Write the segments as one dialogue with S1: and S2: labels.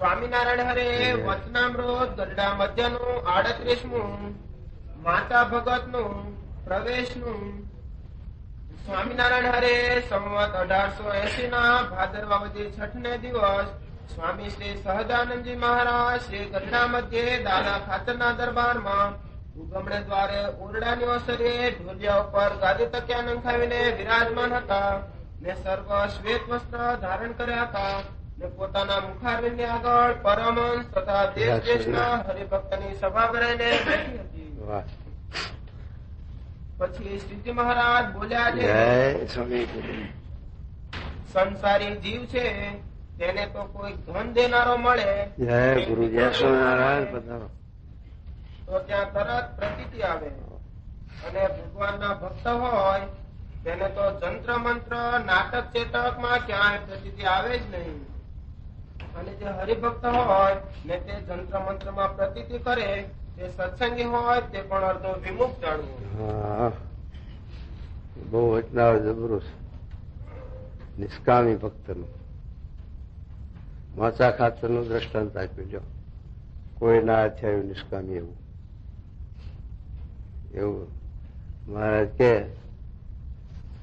S1: સ્વામિનારાયણ હરે વચનામૃત ગરડા મધ્યનું 38મું માતા ભગત નું પ્રવેશ નું. સ્વામિનારાયણ હરે સંવત 1880 ના ભાદરવા વધી 6 ને દિવસ સ્વામી શ્રી સહજાનંદજી મહારાજ શ્રી ગરડા મધ્યે દાદા ખાતરના દરબારમાં ઉગમણે દ્વારે ઓરડાની ઓસરે ઢોલિયા ઉપર ગાદી તકિયા નંખાવીને વિરાજમાન હતા ને સર્વ શ્વેત વસ્ત્ર ધારણ કર્યા હતા ને પોતાના મુખારવિંદની આગળ પરમહંસ તથા દેશ દેશના હરિભક્તની સભા ભરાઈને બેઠી હતી. પછી શ્રીજી મહારાજ બોલ્યા છે, સંસારી જીવ છે તેને તો કોઈ ધન દેનારો મળે તો ત્યાં તરત પ્રતીતિ આવે, અને ભગવાનના ભક્ત હોય તેને તો જંત્ર મંત્ર નાટક ચેટક માં ક્યાંય પ્રતીતિ આવે જ નહીં. અને જે હરિભક્ત હોય ને તે જંત્ર મંત્ર માં પ્રતીતિ કરે તે સત્સંગી હોય તે પણ અર્ધો વિમુખ જાણવું.
S2: બહુ વચનાવ જબરું છે. નિષ્કામી ભક્તનું વાંચા ખાતરનું દ્રષ્ટાંત આપ્યું. જો કોઈ ના થયું નિષ્કામી એવું મહારાજ કે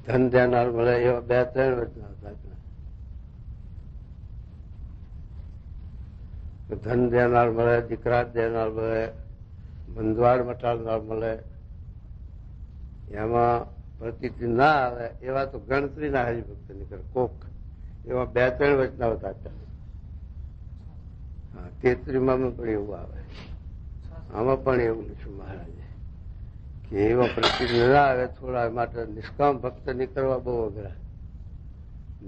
S2: ધન દેનાર મળે એવા 2-3 વચનાવ આપ્યા. ધન દેનાર મળે, દીકરા દેનાર મળે, બંધવાડ મટાડનાર મળે, એમાં પ્રતીતિ ના આવે એવા તો ગણતરી ના હરિભક્ત નીકળે. કોક એવા 2-3 વચનાઓ આપ્યા. 33માં પણ એવું આવે. આમાં પણ એવું લખ્યું મહારાજે કે એવા પ્રતીતિ ના આવે થોડા માટે નિષ્કામ ભક્ત નીકળવા બહુ અઘરા.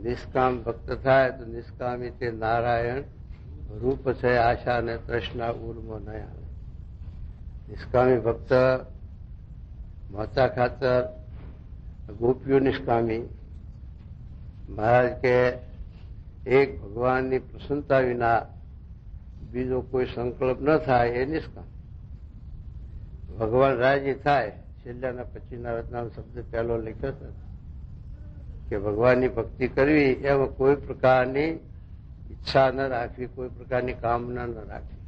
S2: નિષ્કામ ભક્ત થાય તો નિષ્કામી તે નારાયણ રૂપ છે, આશા ને તૃષ્ણા ઉર્મો ન આવે. નિષ્કામી ભક્ત માતા ખાતર ગોપીઓ નિષ્કામી. મહારાજ કે એક ભગવાનની પ્રસન્નતા વિના બીજો કોઈ સંકલ્પ ન થાય એ નિષ્કામ. ભગવાન રાજી થાય છેલ્લાના પછીના રત્નાનો શબ્દ પહેલો લખ્યો છે કે ભગવાનની ભક્તિ કરવી એમાં કોઈ પ્રકારની ઈચ્છા ન રાખવી, કોઈ પ્રકારની કામના ન રાખવી,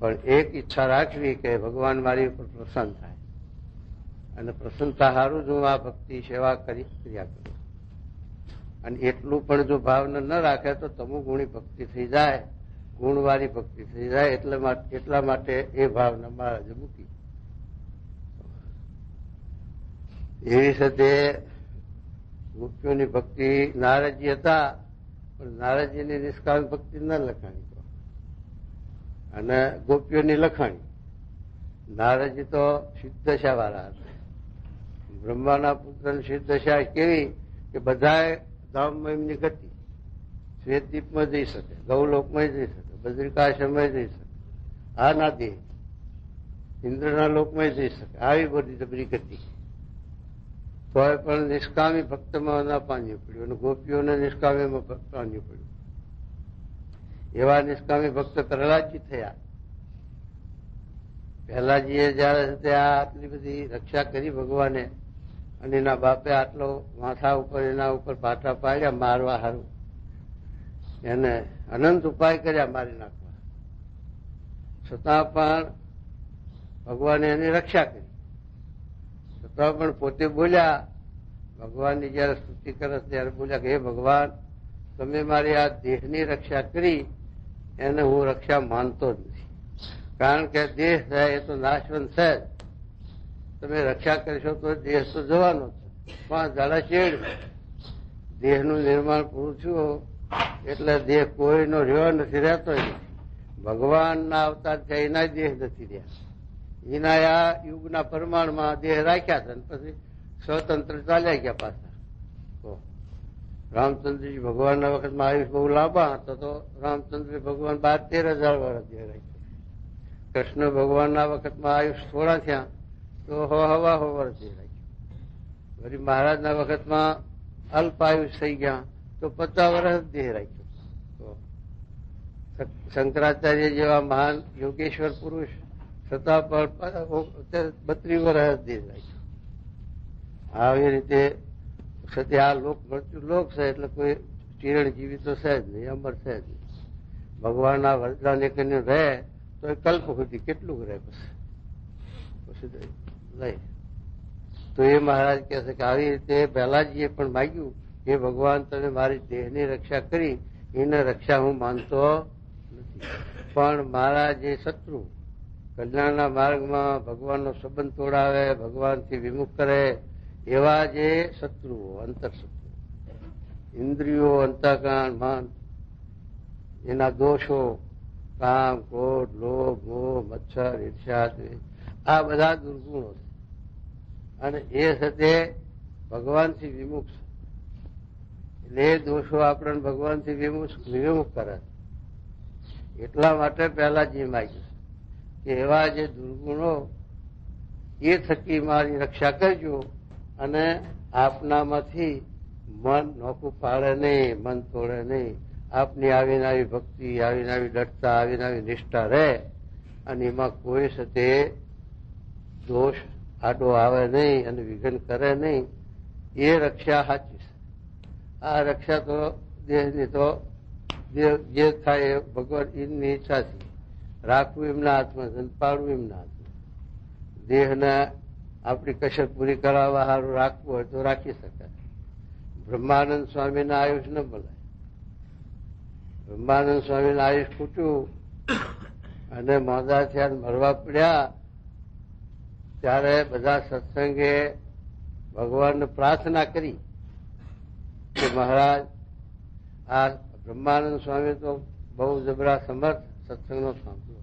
S2: પણ એક ઈચ્છા રાખવી કે ભગવાન મારી ઉપર પ્રસન્ન થાય, અને પ્રસન્નતા સારું જ હું આ ભક્તિ સેવા કર્યા કરું. અને એટલું પણ જો ભાવના ન રાખે તો તમોગુણી ભક્તિ થઈ જાય, ગુણવાળી ભક્તિ થઈ જાય. એટલા માટે એ ભાવના મહારાજે મૂકી. એવી સાથે ગોપીઓની ભક્તિ નારદજી હતા, પણ નારદજીની નિષ્કામી ભક્તિ ન લખાણી અને ગોપીઓની લખાણી. નારદજી તો સિદ્ધદશા વાળા હતા. બ્રહ્માના પુત્રની સિદ્ધદશા કેવી કે બધા ધામમાં એમની ગતિ. શ્વેતદીપમાં જઈ શકે, ગૌલોકમાં જઈ શકે, બદ્રિકાશ્રમમાં જઈ શકે, આ ના દે ઇન્દ્રના લોકમાં જઈ શકે. આવી બધી જબરી ગતિ. તોય પણ નિષ્કામી ભક્તમાં ના પામ્યું પડ્યું, અને ગોપીઓને નિષ્કામીમાં પામ્યું પડ્યું. એવા નિષ્કામી ભક્ત પ્રહલાદજી થયા. પ્રહલાદજીએ જયારે ત્યાં આટલી બધી રક્ષા કરી ભગવાને, અને એના બાપે આટલો માથા ઉપર એના ઉપર પાટા પાડ્યા મારવા હારું, એને અનંત ઉપાય કર્યા મારી નાખવા, છતાં પણ ભગવાને એની રક્ષા કરી. છતાં પણ પોતે બોલ્યા, ભગવાનની જયારે સ્તુતિ કરે ત્યારે બોલ્યા કે હે ભગવાન, તમે મારી આ દેહની રક્ષા કરી એને હું રક્ષા માનતો જ નથી. કારણ કે દેહ છે એ તો નાશવંત છે જ. તમે રક્ષા કરશો તો દેહ તો જવાનો છે. 5 દાડા ચેડ દેહનું નિર્માણ પૂરું થયું એટલે દેહ કોઈનો રહ્યો નથી, રહેતો નથી. ભગવાનના અવતાર છે એના દેહ નથી રહ્યા. એના આ યુગના પ્રમાણમાં દેહ રાખ્યા હતા, પછી સ્વતંત્ર ચાલ્યા ગયા પાછા. તો રામચંદ્રજી ભગવાનના વખતમાં આયુષ બહુ લાંબા હતા, તો રામચંદ્ર ભગવાન 12-13 હજાર વર્ષ દેહ રાખ્યો. કૃષ્ણ ભગવાનના વખતમાં આયુષ થોડા થયા તો હવા વર્ષ દેહ રાખ્યો. વળી મહારાજના વખતમાં અલ્પ આયુષ થઈ ગયા તો 50 વર્ષ દેહ રાખ્યો. તો શંકરાચાર્ય જેવા મહાન યોગેશ્વર પુરુષ છતાં પણ 32 વર્ષ દેહ રાખ્યો. આવી રીતે સત્ય આ લોક મૃત્યુ લોક છે એટલે કોઈ ચિરણજીવી તો છે જ નહીં, અમર છે જ નહીં. ભગવાનના વરદાન એક રહે તો એ કલ્પ સુધી કેટલું રહે પછી લઈ. તો એ મહારાજ કહે છે કે આવી રીતે પહેલાજીએ પણ માગ્યું કે ભગવાન તમે મારી દેહની રક્ષા કરી, એને રક્ષા હું માનતો નથી, પણ મારા જે શત્રુ કલ્યાણના માર્ગમાં ભગવાનનો સંબંધ તોડાવે, ભગવાનથી વિમુખ કરે એવા જે શત્રુઓ, અંતરશત્રુ, ઇન્દ્રિયો, અંતઃકરણ, મન, એના દોષો, કામ, ક્રોધ, લોભ, મોહ, મચ્છર, ઈર્ષ્યા, આ બધા દુર્ગુણો છે અને એ સાથે ભગવાનથી વિમુખ છે. એટલે એ દોષો આપણને ભગવાનથી વિમુખ કરે. એટલા માટે પહેલા જે માગ્યું કે એવા જે દુર્ગુણો એ થકી મારી રક્ષા કરજો અને આપનામાંથી મન નોખું પાડે નહીં, મન તોડે નહીં. આપની આવીને આવી ભક્તિ, આવીને આવી દૃઢતા, આવીને આવી નિષ્ઠા રહે અને એમાં કોઈ સાથે દોષ આડો આવે નહીં અને વિઘ્ન કરે નહીં. એ રક્ષા સાચી છે. આ રક્ષા તો દેહની તો જે થાય એ ભગવાન એમની ઈચ્છાથી રાખવું એમના હાથમાં છે, પાડવું એમના હાથમાં. દેહને આપણી કસર પૂરી કરાવવા સારું રાખવું હોય તો રાખી શકાય. બ્રહ્માનંદ સ્વામીના આયુષ ન બોલાય. બ્રહ્માનંદ સ્વામીના આયુષ ખૂટ્યું અને મોદા થયા, મરવા પડ્યા, ત્યારે બધા સત્સંગે ભગવાનને પ્રાર્થના કરી કે મહારાજ, આ બ્રહ્માનંદ સ્વામી તો બહુ જબરા સમર્થ સત્સંગનો સાંભળ્યો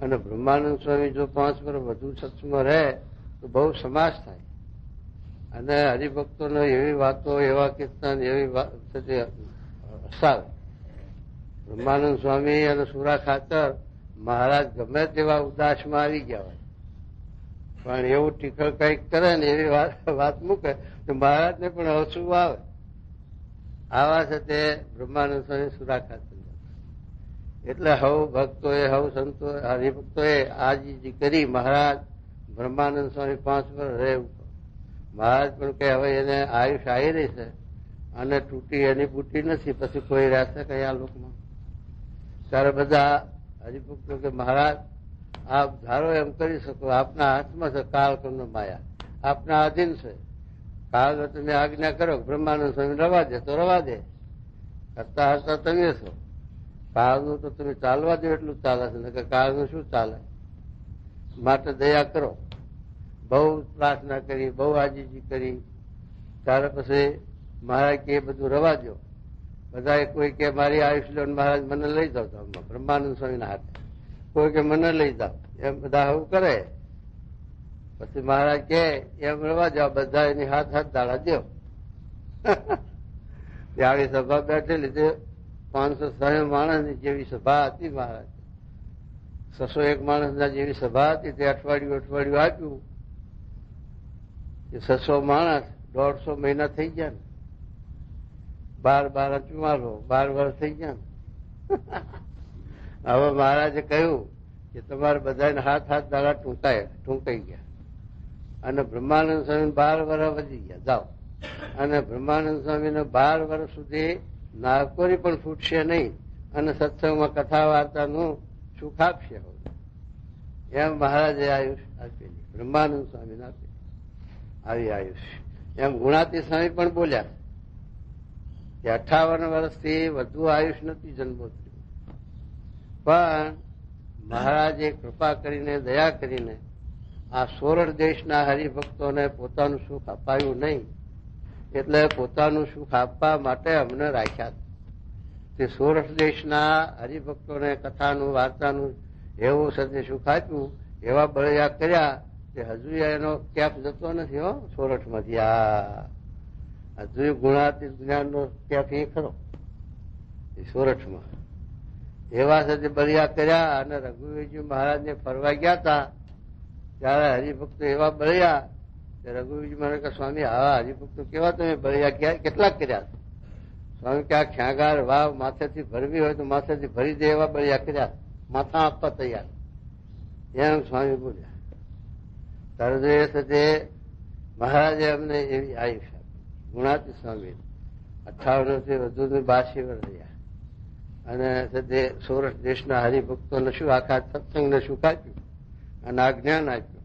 S2: અને બ્રહ્માનંદ સ્વામી જો 5 વર્ષ વધુ સત્સંગમાં રહે તો બહુ સમાસ થાય અને હરિભક્તોને એવી વાતો, એવા કીર્તન, એવી હસાવે. બ્રહ્માનંદ સ્વામી અને સુરા ખાતર મહારાજ ગમે તેવા ઉદાસમાં આવી ગયા હોય પણ એવું ટીકળ કંઈક કરે ને એવી વાત મૂકે તો મહારાજને પણ હસવું આવે. આવા છે તે બ્રહ્માનંદ સ્વામી સુરા ખાતર. એટલે હવ ભક્તોએ, હવ સંતોએ, હરિભક્તોએ આજી કરી મહારાજ બ્રહ્માનંદ સ્વામી 5 વર્ષ રહે. મહારાજ પણ કે હવે એને આયુષ આવી રહી છે અને તૂટી એની બુટી નથી, પછી કોઈ રહેશે કઈ આ લોકમાં. ત્યારે બધા હરિભક્તો કે મહારાજ આપ ધારો એમ કરી શકો, આપના હાથમાં છે કાળ કર્મ માયા, આપના આધીન છે. કાળ તમે આજ્ઞા કરો બ્રહ્માનંદ સ્વામી રવા દે તો રવા દે, કરતા હરતા તમે છો. કાળનું તો તમે ચાલવા દો એટલું ચાલે છે, નકર કાળનું શું ચાલે. માટે દયા કરો. બહુ પ્રાર્થના કરી, બહુ આજીજી કરી. ત્યારે પછી મહારાજ કે બધું રવા દો. બધા કોઈ કે મારી આયુષ લો, મહારાજ મને લઈ જાવ તો બ્રહ્માનંદ સ્વામીના હાથે, કોઈ કે મને લઈ જાવ, એમ બધા આવું કરે. પછી મહારાજ કે એમ રવા જાવ, બધા એની હાથ દાડા દો. આવી સભા બેઠેલી તે 560 માણસની જેવી સભા હતી. મહારાજ 601 માણસના જેવી સભા હતી. તે અઠવાડિયું આપ્યું કે 600 માણસ 150 મહિના થઈ ગયા ને, 12 44 12 વર્ષ થઈ ગયા ને. હવે મહારાજે કહ્યું કે તમારે બધાને હાથ દાડા ટૂંકાઈ ગયા અને બ્રહ્માનંદ સ્વામી 12 વર્ષ વધી ગયા. જાઓ અને બ્રહ્માનંદ સ્વામીને 12 વર્ષ સુધી નાકોરી પણ ફૂટશે નહીં અને સત્સંગમાં કથા વાર્તાનું સુખ આપશે. એમ મહારાજે આયુષ આપેલી, બ્રહ્માનંદ સ્વામીને આપેલી આવી આયુષ. એમ ગુણાતી સ્વામી પણ બોલ્યા કે 58 વર્ષથી વધુ આયુષ નથી જન્મોત્રી, પણ મહારાજે કૃપા કરીને, દયા કરીને આ સોરઠ દેશના હરિભક્તોને પોતાનું સુખ અપાયું નહીં, એટલે પોતાનું સુખ આપવા માટે અમને રાખ્યા. તે સોરઠ દેશના હરિભક્તોને કથાનું, વાર્તાનું એવું સત્ય સુખ આપ્યું. એવા બળિયા કર્યા કે હજુ એનો કેપ જતો નથી હો સોરઠમાંથી. હજુ ગુણાતીત જ્ઞાનનો કેપ એ ખરો એ સોરઠમાં. એવા સાથે બળિયા કર્યા અને રઘુવીરજી મહારાજને ફરવા ગયા હતા ત્યારે હરિભક્તો એવા બળ્યા કે રઘુવીરજી મહારાજ કે સ્વામી આવા હરિભક્તો કેવા તમે બળ્યા, કેટલાક કર્યા? સ્વામી કે આ ખ્યાગાર વાવ માથેથી ભરવી હોય તો માથેથી ભરી દે એવા બળિયા કર્યા, માથા આપવા તૈયાર. એમ સ્વામી બોલ્યા. ત્યારે એ સાથે મહારાજે અમને એવી આયુષ આપી. ગુણાતી સ્વામી 58 થી વધુ 82 વર્ષ રહ્યા અને તે સૌરાષ્ટ્ર દેશના હરિભક્તોને શું આખા સત્સંગને સુખ આપ્યું અને આ જ્ઞાન આપ્યું.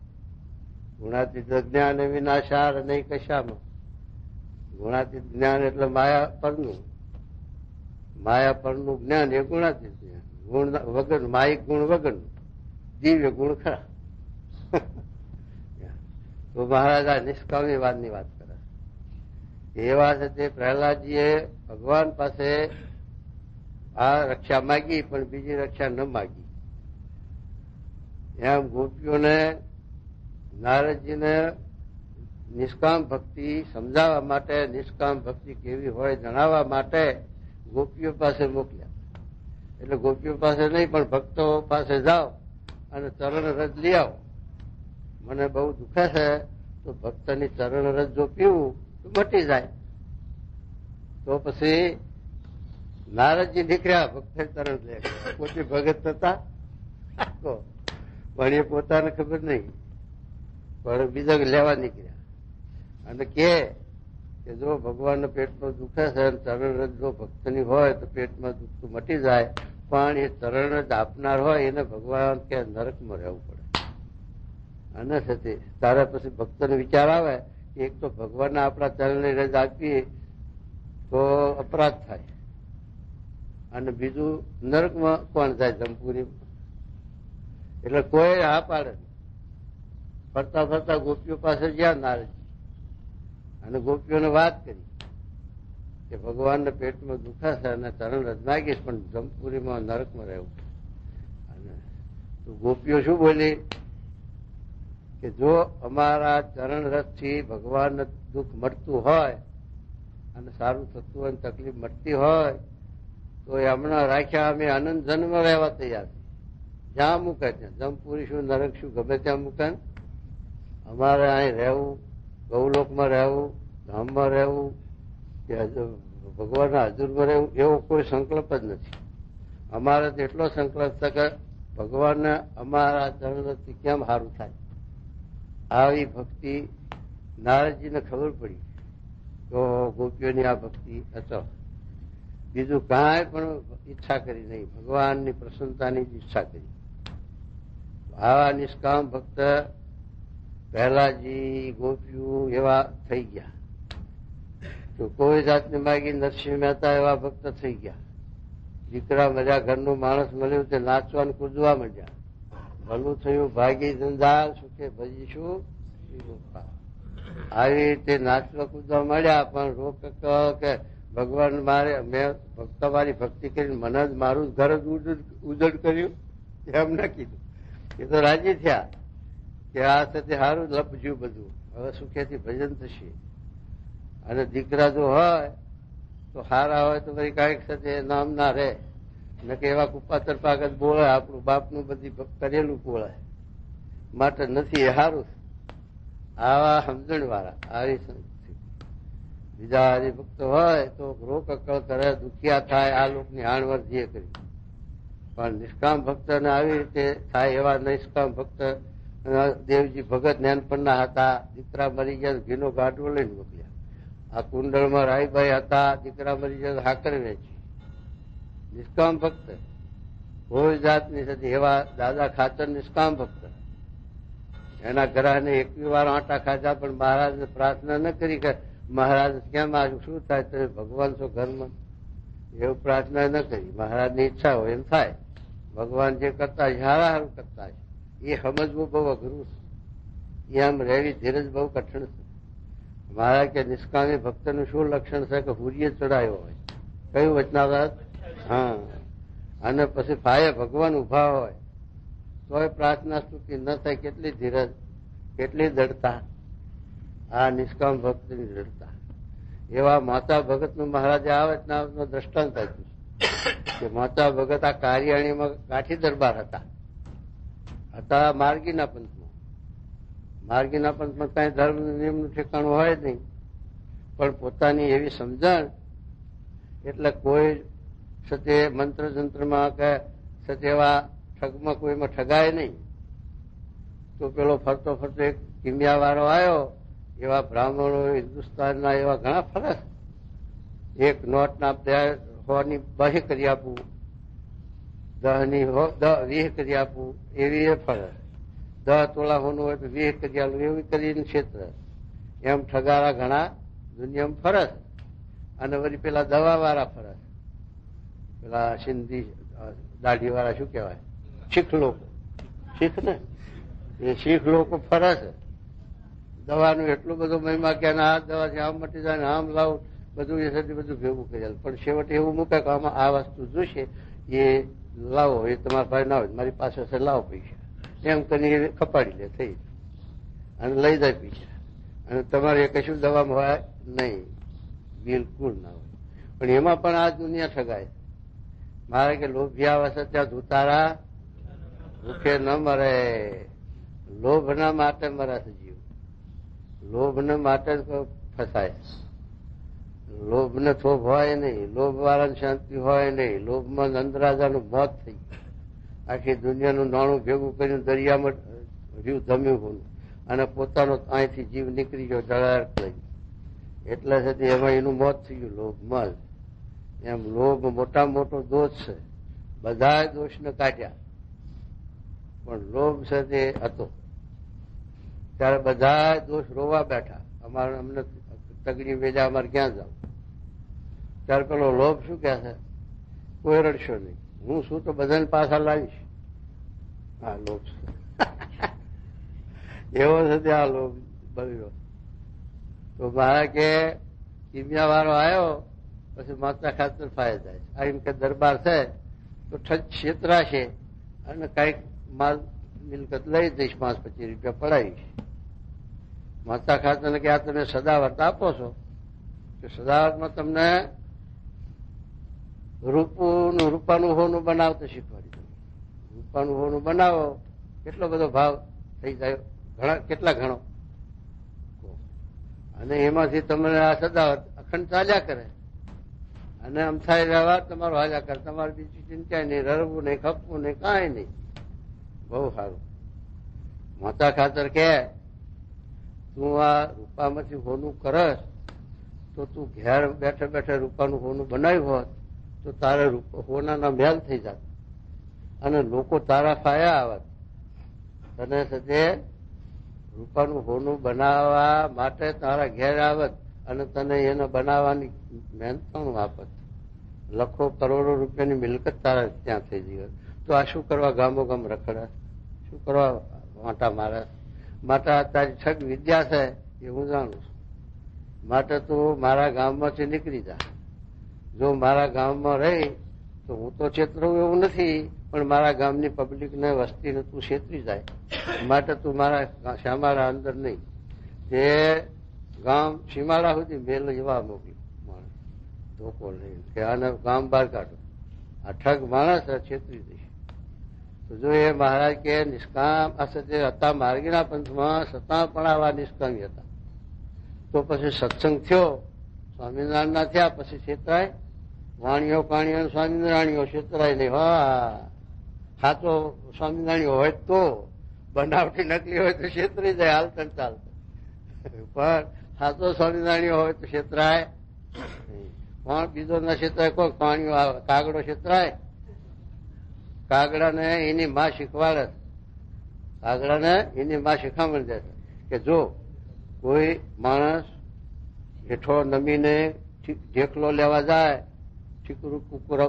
S2: ગુણાતીત જ્ઞાન એ વિનાશાર નહીં કશામાં. ગુણાતીત જ્ઞાન એટલે માયા પરનું જ્ઞાન એ ગુણાતીત જ્ઞાન. ગુણ વગર, માયિક ગુણ વગરનું, દિવ્ય ગુણ ખરા. તો મહારાજ આ નિષ્કામી વાદની વાત કરે. એવા છે તે પ્રહલાદજીએ ભગવાન પાસે આ રક્ષા માગી, પણ બીજી રક્ષા ન માગી. એમ ગોપીઓને નારદજીને નિષ્કામ ભક્તિ સમજાવવા માટે, નિષ્કામ ભક્તિ કેવી હોય જણાવવા માટે ગોપીઓ પાસે મોકલ્યા. એટલે ગોપીઓ પાસે નહીં, પણ ભક્તો પાસે જાઓ અને ચરણ રજ લઈ આવો. મને બહુ દુખે છે, તો ભક્તની ચરણ રજ જો પીવું તો મટી જાય. તો પછી નારદજી નીકળ્યા ભક્ત ચરણ લે. પોતે ભગત હતા, પણ એ પોતાને ખબર નહીં, પણ બીજા લેવા નીકળ્યા અને કે જો ભગવાનના પેટમાં દુખે છે, ચરણ રજ જો ભક્તની હોય તો પેટમાં દુખતું મટી જાય. પણ એ ચરણ રજ આપનાર હોય એને ભગવાન કે નરકમાં રહેવું પડે. અને સાથે તારા પછી ભક્તનો વિચાર આવે કે એક તો ભગવાનને આપણા ચરણની રજ આપીએ તો અપરાધ થાય, અને બીજું નરકમાં કોણ જાય જમપુરીમાં. એટલે કોઈ હા પાડે. ફરતા ફરતા ગોપીઓ પાસે ગયા નારદજી અને ગોપીઓને વાત કરી કે ભગવાનના પેટમાં દુખા છે અને ચરણ રજ માગીશ, પણ જમપુરીમાં નરકમાં રહેવું. અને તો ગોપીઓ શું બોલી કે જો અમારા ચરણ રજથી ભગવાનને દુઃખ મળતું હોય અને સારું થતું હોય, તકલીફ મળતી હોય, તો હમણાં રાખ્યા અમે આનંદ જન્મ રહેવા તૈયાર. જ્યાં મૂકે ત્યાં, જમપુરી શું નરક શું ગમે ત્યાં મૂકે. અમારે અહીં રહેવું, ગૌલોકમાં રહેવું, ધામમાં રહેવું કે ભગવાનના હજુરમાં રહેવું, એવો કોઈ સંકલ્પ જ નથી. અમારે તો એટલો સંકલ્પ છે કે ભગવાનને અમારા ચરણથી કેમ સારું થાય. આવી ભક્તિ નારદજીને ખબર પડી તો ગોપીઓની આ ભક્તિ હતો. બીજું કાંઈ પણ ઈચ્છા કરી નહીં, ભગવાનની પ્રસન્નતાની જ ઈચ્છા કરી. આવા નિષ્કામ ભક્ત પ્રહલાદજી, ગોપીઓ એવા થઈ ગયા. તો કોઈ જાતને માગી નરસિંહ મહેતા એવા ભક્ત થઈ ગયા. દીકરા મળ્યા, ઘરનું માણસ મળ્યું, તે નાચવાનું કૂદવા માંડ્યા. ભલું થયું ભાગી જંજાલ, સુખે ભજીશું. આવી રીતે નાચવા કૂદવા માંડ્યા. પણ રોક કે ભગવાન મારે, મેં તમારી ભક્તિ કરીને મને જ મારું ઘર જ ઉજળ કર્યું, એમ ન કીધું. એ તો રાજી થયા કે આ સાથે સારું લપજ્યું બધું, હવે સુખેથી ભજન થશે. અને દીકરા જો હોય તો સારા હોય તો વળી કાંઈક સાથે નામ ના રહે, ન કે એવા કુપાતર પાગત બોલે, આપણું બાપનું બધી કરેલું બોલે, માટે નથી એ સારું. આવા સમજણ વાળા, આવી બીજા હરિભક્તો હોય તો રોક અકળ કરે, દુખિયા થાય, આ લોકની હાણવર્જીએ કરી. પણ નિષ્કામ ભક્તને આવી રીતે થાય. એવા નિષ્કામ ભક્ત દેવજી ભગત જ્ઞાનપણના હતા. દીકરા મરી ગયા, ઘીનો ગાડવો લઈને મોકલ્યા. આ કુંડળમાં રાયભાઈ હતા, દીકરા મરી ગયા, હાકર વેચી. નિષ્કામ ભક્ત કોઈ જાતની હતી. એવા દાદા ખાચર નિષ્કામ ભક્ત. એના ઘરાને 21 વાર આટા ખાધા, પણ મહારાજને પ્રાર્થના ન કરી કે મહારાજ કેમ આ શું થાય, તમે ભગવાન છો ઘરમાં, એવું પ્રાર્થના ન કરી. મહારાજની ઈચ્છા હોય એમ થાય. ભગવાન જે કરતા સારા સારું કરતા છે, એ સમજવું બહુ અઘરું છે. એમ રહેવી ધીરજ બહુ કઠણ છે. મહારાજ કે નિષ્કામી ભક્તનું શું લક્ષણ છે કે હુરીએ ચડાયો હોય. કયું વચનાવત? હા. અને પછી ફાયે ભગવાન ઉભા હોય તોય પ્રાર્થના સ્તુતિ ન થાય. કેટલી ધીરજ, કેટલી દૃઢતા. આ નિષ્કામ ભક્તની દૃઢતા. એવા માતા ભગતનું મહારાજે આ વચનાવતનું દ્રષ્ટાંત આપ્યું કે માતા ભગત આ કારિયાણીમાં કાઠી દરબાર હતા માર્ગીના પંથમાં. માર્ગીના પંથમાં કઈ ધર્મ નિયમનું ઠેકાણું હોય જ નહીં, પણ પોતાની એવી સમજણ, એટલે કોઈ સતે મંત્ર જંત્રમાં કે સતે એવા ઠગમાં કોઈમાં ઠગાય નહીં. તો પેલો ફરતો ફરતો એક કિમિયા વાળો આવ્યો. એવા બ્રાહ્મણો હિન્દુસ્તાનના એવા ઘણા ફરક. એક નોટના 100ની બહી કરી આપવું, 10 20 કરી આપવું એવી એ ફરજ. 10 તોલા હોનું હોય તો 20 કરી આપવું એવી કરીને ક્ષેત્ર. એમ ઠગારા ઘણા દુનિયામાં ફરજ. અને વળી પેલા દવા વાળા ફરજ, પેલા સિંધી દાઢી વાળા શું કહેવાય, શીખ લોકો, શીખ ને એ શીખ લોકો ફરજ. દવાનું એટલું બધું મહિમા કે આ દવાથી આમ મટી જાય ને આમ લાવું, બધું એ સાથે બધું ભેગું કરી. પણ છેવટે એવું મૂકે કે આમાં આ વસ્તુ જોશે, એ લાવો, એ તમારા ભાઈ ના હોય મારી પાસે છે, લાવો પૈસા, એમ કરીને કપાડી લે થઈ અને લઈ જાય પૈસા. અને તમારે કશું દવામાં હોય નહીં, બિલકુલ ના હોય. પણ એમાં પણ આ દુનિયા ઠગાય. મારે કે લોભિયા વસે ત્યાં ધુતારા ભૂખે ન મરે. લોભના માટે મરે છે જીવ, લોભને માટે ફસાય. લોભને થોભ હોય નહીં, લોભ વાળાને શાંતિ હોય નહીં. લોભમાં નંદરાજાનું મોત થઈ ગયું. આખી દુનિયાનું નાણું ભેગું કરીને દરિયામાં રહ્યું ધમ્યું અને પોતાનો અહીંથી જીવ નીકળી ગયો જળાર્ક લઈ. એટલે છે એમાં એનું મોત થઈ ગયું લોભમાં જ. એમ લોભ મોટામાં મોટો દોષ છે. બધા દોષને કાઢ્યા, પણ લોભ છે તે હતો ત્યારે બધા દોષ રોવા બેઠા. અમને તગડી વેજા, અમારે ક્યાં જાવ? ત્યારે પેલો લોભ શું કે છે, કોઈ રડશો નહીં, હું શું તો બધાને પાછા લાવીશ. હા, લોભ એવો છે ત્યાં લોભ બન્યો. તો મારા કે કિમિયા વાળો આવ્યો, પછી માતા ખાતર ફાય જાય. આ એમ કે દરબાર છે તો છેતરાશે અને કઈક માલ મિલકત લઈ દઈશ, 5-25 રૂપિયા પડાવીશ. માતા ખાતર કે આ તમે સદાવર્ત આપો છો, કે સદાવર્તમાં તમને રૂપાનું હોનું બનાવતો શીખવાડી. રૂપાનું હોનું બનાવો, કેટલો બધો ભાવ થઈ જાય, કેટલા ઘણો. અને એમાંથી તમને આ સદાવર્ત અખંડ ચાલ્યા કરે. અને આમ થાય વ્યવહાર તમારો હાલ્યા કરે, તમારે બીજી ચિંતા નહીં, રડવું નહીં, ખપવું નહીં, કાંઈ નહીં. બહુ સારું. માતા ખાતર કે તું આ રૂપામાંથી હોનું કરસ તો તું ઘેર બેઠે બેઠે રૂપાનું હોનું બનાવ્યું હોત તો તારે હોનાના મહેલ થઈ જાત અને લોકો તારા ફાયા આવત. તને સજે રૂપાનું હોનું બનાવવા માટે તારા ઘેર આવત અને તને એને બનાવવાની મહેનત પણ આપત. લાખો કરોડો રૂપિયાની મિલકત તારા ત્યાં થઈ ગઈ. તો આ શું કરવા ગામો ગામ રખડે, શું કરવા વાંટા મારે? માટે તારી છગ વિદ્યા છે એ હું જાણું છું. માટે તું મારા ગામમાંથી નીકળી જા. જો મારા ગામમાં રહી તો હું તો છેતરું એવું નથી, પણ મારા ગામની પબ્લિકને વસ્તીને તું છેતરી જાય. માટે તું મારા શ્યામાળા અંદર નહીં, તે ગામ સીમાડા સુધી મેલ એવા મોકલી માણસ ધોકો લઈને કે આને ગામ બહાર કાઢો, આ ઠગ માણસ છેતરી દઈશ. તો જો એ મહારાજ કે નિષ્કામ અસત્ય હતા માર્ગીના પંથમાં, છતાં પણ આવા નિષ્કામી હતા. તો પછી સત્સંગ થયો, સ્વામિનારાયણના થયા, પછી છેતરાય? વાણીઓ કાણીઓ સ્વામિનારાયણીઓ છેતરાય નહીં. હા તો સ્વામિનારાયણીઓ હોય તો, બનાવટી નકલી હોય તો છેતરી જાય હાલતા ચાલતા. પણ હા તો સ્વામિનારાયણીઓ હોય તો છેતરાય. કોણ બીજો ના છેતરાય? કોઈ પાણીઓ કાગડો છેતરાય? કાગડાને એની માં શીખવાડે, કાગડાને એની માં શીખામણ દે કે જો કોઈ માણસ હેઠો નમીને ઢેકલો લેવા જાય,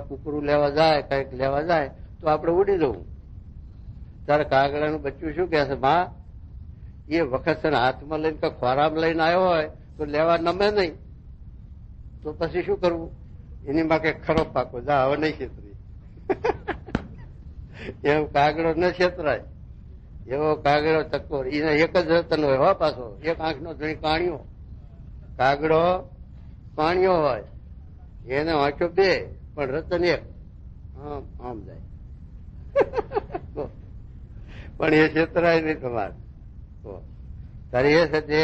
S2: કુકરું લેવા જાય, કઈક લેવા જાય તો આપણે ઉડી જવું. ત્યારે કાગડાનું બચ્ચું શું કે છે, માં એ વખત છે ને હાથમાં લઈને કે ખોરામાં લઈને આવ્યો હોય તો લેવા નમે નહીં, તો પછી શું કરવું? એની માં કે ખરો પાકો જા, હવે નહીં છેતરી. એમ કાગડો ન છેતરાય. એવો કાગડો તકોર, એને એક જ રતન હોય હો, પાછો એક આંખનો ધણી કાણ્યો. કાગડો કાણ્યો હોય, એને વાંચો 2 પણ રતન 1, આમ આમ જાય. પણ એ છેતરાય નહીં તમારે. તારે એ છે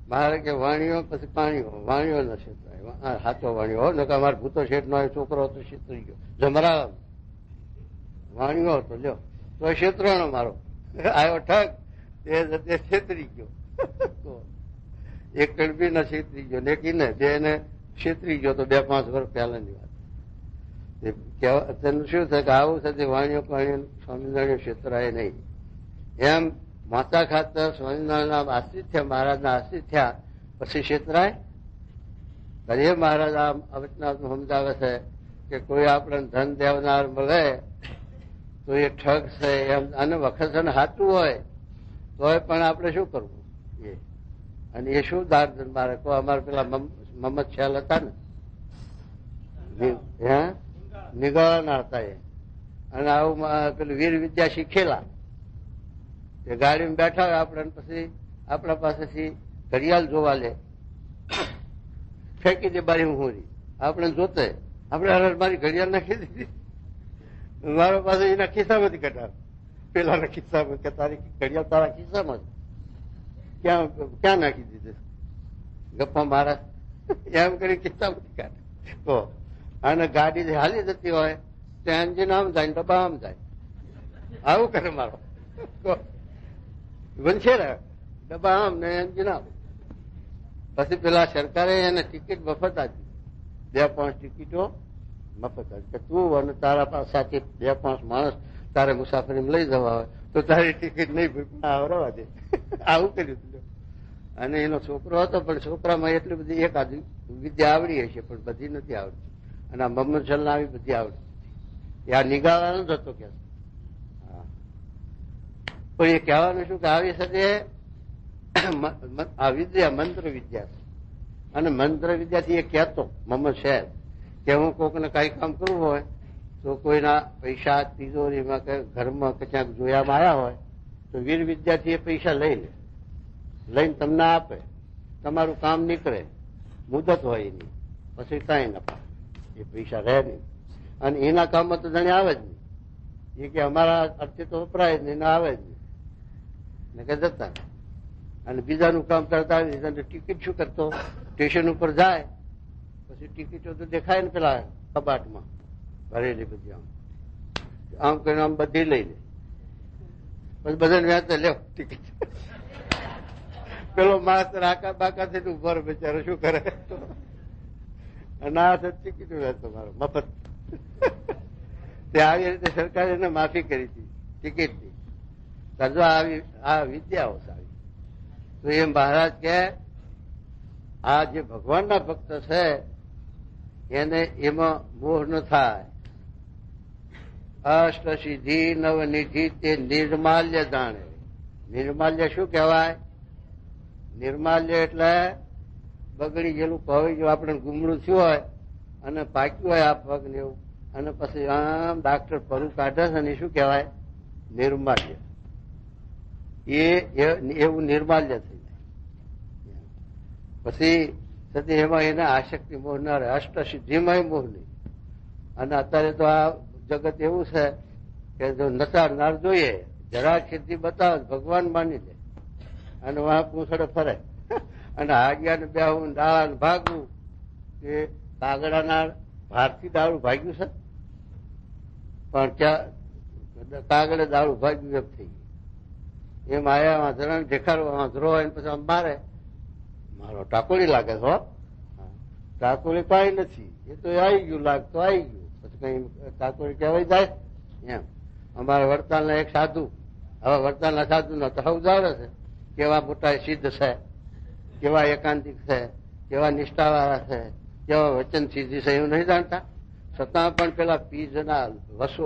S2: મારે કે વાણીઓ પછી પાણીઓ, વાણીઓ ન છેતરાય. હાથો વાણીઓ હો, નકા અમારે ભૂતો શેઠ નો છોકરો હતો છેતરી ગયો, જમરા વાણીઓ હતો લ્યો તો છેતરાણો મારો આવ્યો ઠગ, તે છેતરી ગયો. એક કડબી ના છેતરી ગયો, ને કી ને બે ને છેતરી ગયો તો 2-5 વર્ષ પહેલાની વાત. તેનું શું થાય કે આવું થતી વાણીઓ પાણી સ્વામિનારાયણ ક્ષેત્રાય નહીં. એમ માતા ખાતર સ્વામિનારાયણના આશ્રિત થયા, મહારાજના આશ્રિત થયા પછી ક્ષેત્રાય. હરિહર મહારાજ આમ અવચનાત્મા સમજાવે છે કે કોઈ આપણે ધન દેવનાર મળે તો એ ઠગ છે એમ, અને વખત સાચું હોય તોય પણ આપણે શું કરવું એ. અને એ શું દાર્જન મારે કહો, અમારે પેલા મમ્મદ ખ્યાલ હતા ને, હે નિગાળના હતા એ, અને આવું પેલું વીર વિદ્યા શીખેલા એ ગાડીમાં બેઠા હોય આપણે, પછી આપણા પાસેથી ઘડિયાળ જોવા લે, ફેંકી દે બારી હું આપણે જોતે, આપણે હર મારી ઘડિયાળ નાખી દીધી, મારા પાસે એના ખિસ્સામાંથી કઢાવ, પેલાના ખિસ્સામાં કે તારી ઘડિયાળ તારા ખિસ્સામાં ક્યાં નાખી દીધી, ગપ્પા મારા એમ કરી ખિસ્સામાંથી કાઢે. તો અને ગાડી હાલી જતી હોય તો એન્જિન આમ જાય, ડબ્બા આમ જાય, આવું કરે મારો બનશે ને, ડબ્બા આમ ને એન્જિન આમ. પછી પેલા સરકારે એને ટિકિટ મફત આપી, 2-5 ટિકિટો મફત આપી કે તું અને તારા સાથે 2-5 માણસ તારે મુસાફરીમાં લઈ જવા હોય તો તારી ટિકિટ નહીં આવડવા દે. આવું કર્યું હતું. અને એનો છોકરો હતો, પણ છોકરામાં એટલી બધી એકાદ વિદ્યા આવડી હશે પણ બધી નથી આવડતી. અને આ મોહમ્મદ શલ્લા આવી બધી આવડતી. આ નિગાળવાનો જ હતો કે પણ એ કહેવાનું શું કે આવી શકે આ વિદ્યા મંત્ર વિદ્યા છે. અને મંત્ર વિદ્યાથી એ કહેતો મોહમ્મદ શહેર કે હું કોકને કઈ કામ કરવું હોય તો કોઈના પૈસા તિજોરીમાં કે ઘરમાં કે ક્યાંક જોયામાં આવ્યા હોય તો વીર વિદ્યાથી એ પૈસા લઈ લે, લઈને તમને આપે, તમારું કામ નીકળે, મુદત હોય એની, પછી કાંઈ ન પાડે, એ પૈસા રહે નહીં. અને એના કામમાં તો જાણે આવે જ નહીં, એ કે અમારા અર્થે તો વપરાય જ નહીં, ના આવે જ નહીં ને કે જતા. અને બીજાનું કામ કરતા આવી ટિકિટ શું કરતો, સ્ટેશન ઉપર જાય પછી ટિકિટો તો દેખાય ને પેલા કબાટમાં ભરેલી બધી, આમ આમ કરીને આમ બધી લઈ લે, પછી બધાને વ્યાજે લે ટિકિટ. પેલો માસ્તર આકા બાકા થઈ ઉભો બિચારો શું કરે, અને આ ટિકિટ વ્યાજતો મારો મફત. તે આવી રીતે સરકારે એને માફી કરી હતી ટિકિટની. જો આવી આ વિદ્યાઓ સારી. તો એ મહારાજ કે આ જે ભગવાનના ભક્ત છે એને એમાં મોહ ન થાય. અષ્ટ સિદ્ધિ નવનિધિ તે નિર્માલ્ય જાણે. નિર્માલ્ય શું કહેવાય? નિર્માલ્ય એટલે બગડી ગયેલું પહોંચી ગયું, આપણે ગુમડું થયું હોય અને પાક્યું હોય આ પગ ને એવું, અને પછી આમ ડાક્ટર પરું કાઢે છે ને શું કહેવાય? નિર્માલ્ય. એવું નિર્માલ્ય થઈ જાય. પછી એમાં એને આસક્તિ મોહ ના રહે. અષ્ટ સિદ્ધિમાં મોહ નહીં. અને અત્યારે તો આ જગત એવું છે કે જો નચારનાર જોઈએ જરા સિદ્ધિ બતાવે ભગવાન માની લે અને વાહ પૂંછડે ફરે અને હાડિયાને બેહવું, ડાળાને ભાગવું. એ કાગડાના ભારથી દાળું ભાગ્યું છે, પણ ક્યાં કાગડે દાળું ભાગ્યું એમ થઈ ગયું. એમ આયા વાંધરાને ઢેખાડો વાંધરો હોય ને પછી આમ મારે, મારો ટાકોળી લાગે છે. ટાકોળી કઈ નથી, એ તો આવી ગયું, લાગતો આવી ગયું, પછી કઈ ટાકોળી કહેવાય જાય એમ. અમારા વડતાલના એક સાધુ, હવે વડતાલના સાધુ ના તો સમજાવે છે કેવા મોટા સિદ્ધ છે, કેવા એકાંતિક છે, કેવા નિષ્ઠાવાળા છે, કેવા વચન સિદ્ધિ છે, એવું નહીં જાણતા. છતાં પણ પેલા પીજના વસો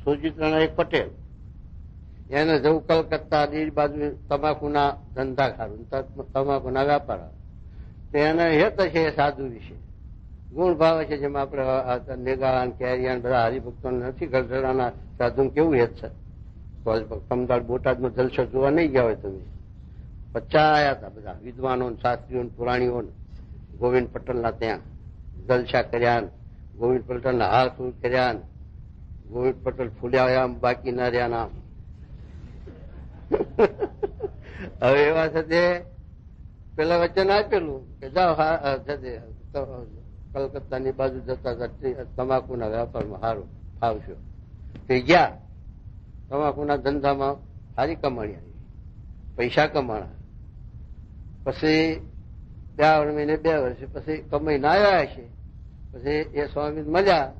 S2: સોજિત્રાના એક પટેલ, એને જવું કલકત્તા એ બાજુ તમાકુના ધંધા ખારું, તમાકુના વ્યાપાર. એને હેત છે એ સાધુ વિશે ગુણ ભાવ છે, જેમાં આપણે નેગાળા કેરિયા બધા હરિભક્તો નથી. ગઢડાના સાધુ કેવું હેત છે. અમદાવાદ બોટાદમાં જલસો જોવા નહીં ગયા હોય તમે, 50 આવ્યા હતા બધા વિદ્વાનો, શાસ્ત્રીઓ, પુરાણીઓ ગોવિંદ પટેલના ત્યાં જલસા કર્યા, ગોવિંદ પટેલના હાર ફૂલ કર્યા, ગોવિંદ પટેલ ફૂલ્યા બાકી ના રહ્યા નામ. હવે એવા છે પેલા વચન આપેલું કે જાઓ કલકત્તાની બાજુ જતા તમાકુના વેપારમાં સારું ફાવશો. તે ગયા, તમાકુના ધંધામાં સારી કમાણી આવી, પૈસા કમાણા. પછી 2 મહિને 2 વર્ષે પછી કમાઈને આવ્યા છે પછી એ સ્વામી મળ્યા.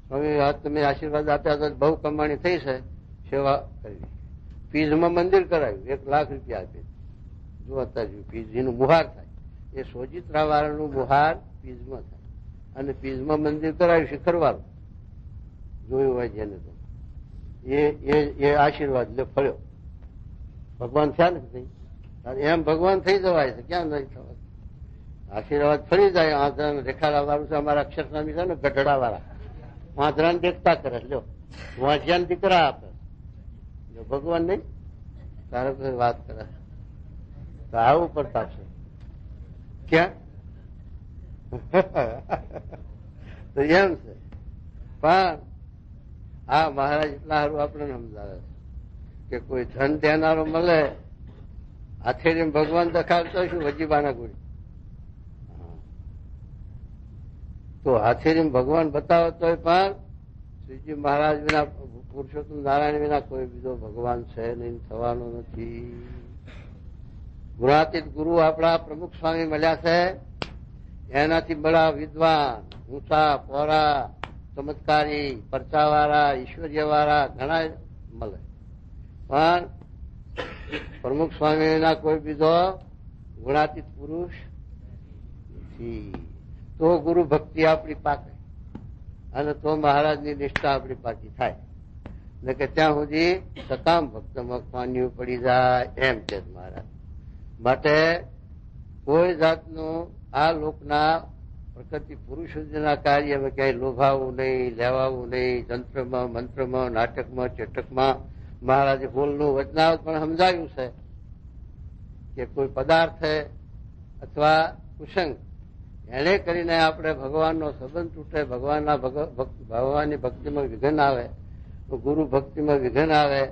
S2: સ્વામી તમે આશીર્વાદ આપ્યા તો બહુ કમાણી થઈ છે, સેવા કરવી. ફીઝમાં મંદિર કરાવ્યું, 1 લાખ રૂપિયા આપી. જો અત્યારે ફીઝનું મુહાર થાય, એ સોજિત્રા વાળાનું મુહાર ફીઝમાં થાય. અને ફીઝમાં મંદિર કરાવ્યું શિખરવાળું, જોયું હોય જેને તો એ આશીર્વાદ લે ફળ્યો. ભગવાન થયા ને એમ ભગવાન થઈ જવાય છે, ક્યાં નહીં થવાય. આશીર્વાદ ફરી જાય. આંધ્રા રેખાડા વાળું છે અમારા અક્ષરસ્વામી છે ને, ગઢડા વાળા વાંદરાને દેખતા કરે. લો વાંચ્યા દીકરા આપે, ભગવાન નહીં તારે કોઈ વાત કરે તો આવું પ્રતાપ છે ક્યાં? તો એમ છે. પણ આ મહારાજ એટલા સારું આપણને સમજાવે છે કે કોઈ ધન દેનારો મળે, હાથેરી ભગવાન દેખાડતો શું વજીબાના ગુડી, તો હાથેરી ભગવાન બતાવો તોય પણ શ્રીજી મહારાજ વિના, પુરુષોત્તમ નારાયણ વિના કોઈ બીજો ભગવાન છે નહીં, થવાનો નથી. ગુણાતીત ગુરુ આપણા પ્રમુખ સ્વામી મળ્યા છે, એનાથી બડા વિદ્વાન, ઊંચા પહોળા, ચમત્કારી, પરચાવાળા, ઈશ્વર્ય વાળા ઘણા મળે. પણ પ્રમુખ સ્વામી વિના કોઈ બીજો ગુણાતીત પુરુષ નથી. તો ગુરુ ભક્તિ આપણી પાકે અને તો મહારાજની નિષ્ઠા આપણી પાકી થાય. ને કે ત્યાં સુધી સકામ ભક્તમાં પાણીઓ પડી જાય એમ છે મહારાજ. માટે કોઈ જાતનું આ લોકના પ્રકૃતિ પુરુષોના કાર્યમાં ક્યાંય લોભાવું નહીં, લેવાવું નહીં. તંત્રમાં, મંત્રમાં, નાટકમાં, ચેટકમાં મહારાજે બોલનું વચનાવત પણ સમજાવ્યું છે કે કોઈ પદાર્થ અથવા કુસંગ એને કરીને આપણે ભગવાનનો સંબંધ તૂટે, ભગવાનની ભક્તિમાં વિઘન આવે, ગુરુ ભક્તિમાં વિઘન આવે,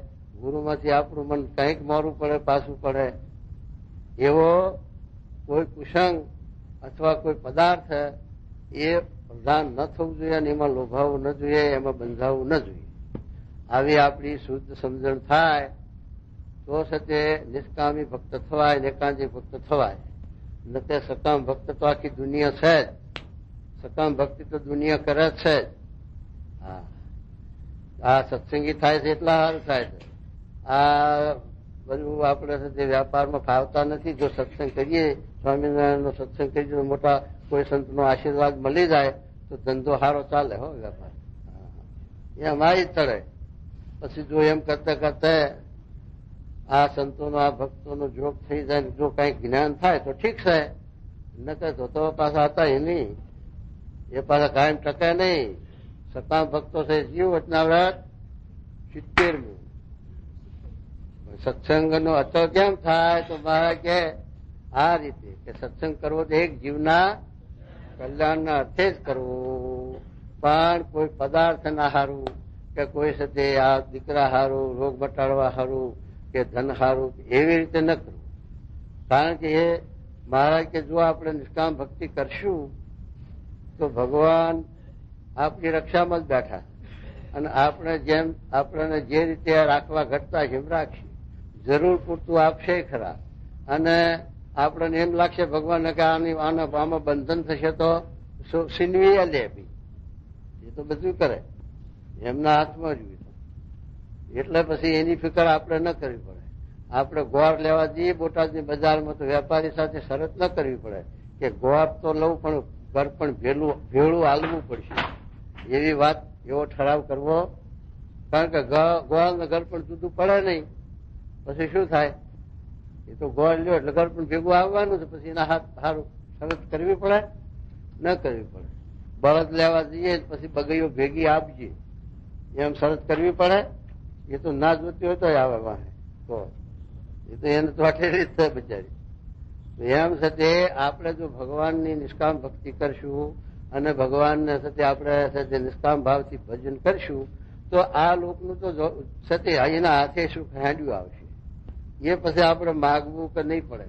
S2: ગુરુમાંથી આપણું મન કંઈક મોરું પડે, પાછું પડે, એવો કોઈ કુસંગ અથવા કોઈ પદાર્થ એ પ્રધાન ન થવું જોઈએ અને એમાં લોભાવવું ન જોઈએ, એમાં બંધાવવું ન જોઈએ. આવી આપણી શુદ્ધ સમજણ થાય તો સતે નિષ્કામી ભક્ત થવાય, એકાંતી ભક્ત થવાય. ન તે સકામ ભક્ત તો આખી દુનિયા છે જ, સકામ ભક્તિ તો દુનિયા કરે છે જ. હા, આ સત્સંગી થાય છે એટલા સારું થાય છે. આ બધું આપણે જે વ્યાપારમાં ફાવતા નથી. જો સત્સંગ કરીએ, સ્વામિનારાયણનો સત્સંગ કરીએ, મોટા કોઈ સંતનો આશીર્વાદ મળી જાય તો ધંધો સારો ચાલે હો વેપાર. એ અમારી ચડે. પછી જો એમ કરતા કરતા આ સંતોનો, આ ભક્તોનો જોગ થઈ જાય, જો કઈક જ્ઞાન થાય તો ઠીક છે, નકર તો પાછા હતા એ નહીં, એ પાછા કાયમ ટકે નહીં. સકામ ભક્તો છે જીવ વચનાવ્રત 70મું. સત્સંગનો અચળ કેમ થાય તો મારા કે આ રીતે કે સત્સંગ કરવો તો એક જીવના કલ્યાણના અર્થે જ કરવું. પણ કોઈ પદાર્થ ના હારું કે કોઈ સાથે આ દીકરા હારું, રોગ મટાડવા હારું કે ધન હારું, એવી રીતે ન કરવું. કારણ કે એ મહારાજ કે જો આપણે નિષ્કામ ભક્તિ કરશું તો ભગવાન આપણી રક્ષામાં જ બેઠા અને આપણે જેમ આપણને જે રીતે રાખવા ઘટતા એમ રાખશે, જરૂર પૂરતું આપશે ખરા. અને આપણને એમ લાગશે ભગવાનને કે આમાં બંધન થશે તો સીનવી લે, એ તો બધું કરે એમના હાથમાં જ. એટલે પછી એની ફિકર આપણે ન કરવી પડે. આપણે ગોળ લેવા જઈએ બોટાદની બજારમાં તો વેપારી સાથે શરત ન કરવી પડે કે ગોળ તો લઉં પણ ઘર પણ ભેળું હાલવું પડશે, એવી વાત, એવો ઠરાવ કરવો. કારણ કે ગોળ ને ઘર પણ જુદું પડે નહીં. પછી શું થાય, એ તો ગોળ લ્યો એટલે ઘર પણ ભેગું આવવાનું છે. પછી એના હાથ સારું શરત કરવી પડે, ન કરવી પડે. બળદ લેવા જઈએ પછી બગૈયો ભેગી આપજે એમ શરત કરવી પડે. એ તો ના જોતી હોય તો આવે વાહે, તો એ તો એને તો અઠેરી જ થાય બિચારી. એમ સાથે આપણે જો ભગવાનની નિષ્કામ ભક્તિ કરશું અને ભગવાનને સાથે આપણે સાથે નિષ્કામ ભાવથી ભજન કરશું તો આ લોકનું તો સાથે એના હાથે સુખ હાંડ્યું આવશે. એ પછી આપણે માગવું કે નહીં પડે,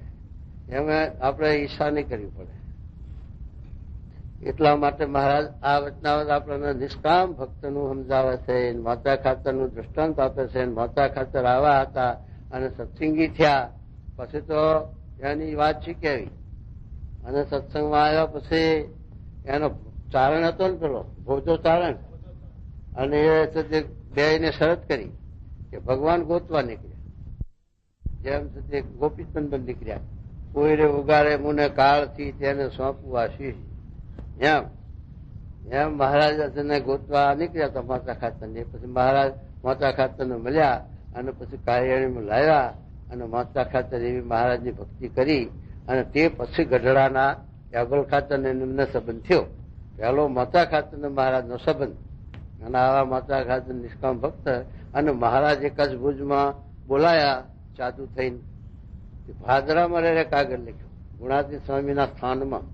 S2: એમાં આપણે ઈચ્છા નહીં કરવી પડે. એટલા માટે મહારાજ આ વચનાવત આપણને નિષ્કામ ભક્તનું સમજાવે છે, માતા ખાતરનું દ્રષ્ટાંત આપે છે. માતા ખાતર આવા હતા અને સત્સંગી થયા, પછી તો એની વાત શીખવી અને સત્સંગમાં આવ્યા પછી એનો ચારણ હતો ને પેલો ભોજો ચારણ, અને એ બેને શરત કરી કે ભગવાન ગોતવા નીકળ્યા, જેમ ગોપીચંદન નીકળ્યા, કોઈને ઉગાડે મુને કાળથી તેને સોંપવું આશીષ, એમ મહારાજ તેને ગોતવા નીકળ્યા હતા માતા ખાતર ને. પછી મહારાજ માતા ખાતર ને મળ્યા અને પછી કાળિયાણીમાં લાવ્યા અને માતા ખાતર એવી મહારાજની ભક્તિ કરી. અને તે પછી ગઢડાના અબલ ખાતર ને એમને સંબંધ થયો. પહેલો માતા ખાતર ને મહારાજનો સંબંધ, અને આવા માતા ખાતર નિષ્કામ ભક્ત. અને મહારાજે કચ્છ ભુજમાં બોલાયા ચાદુ થઈને, ભાદરામાં રહે કાગળ લખ્યો ગુણાતી સ્વામીના સ્થાનમાં.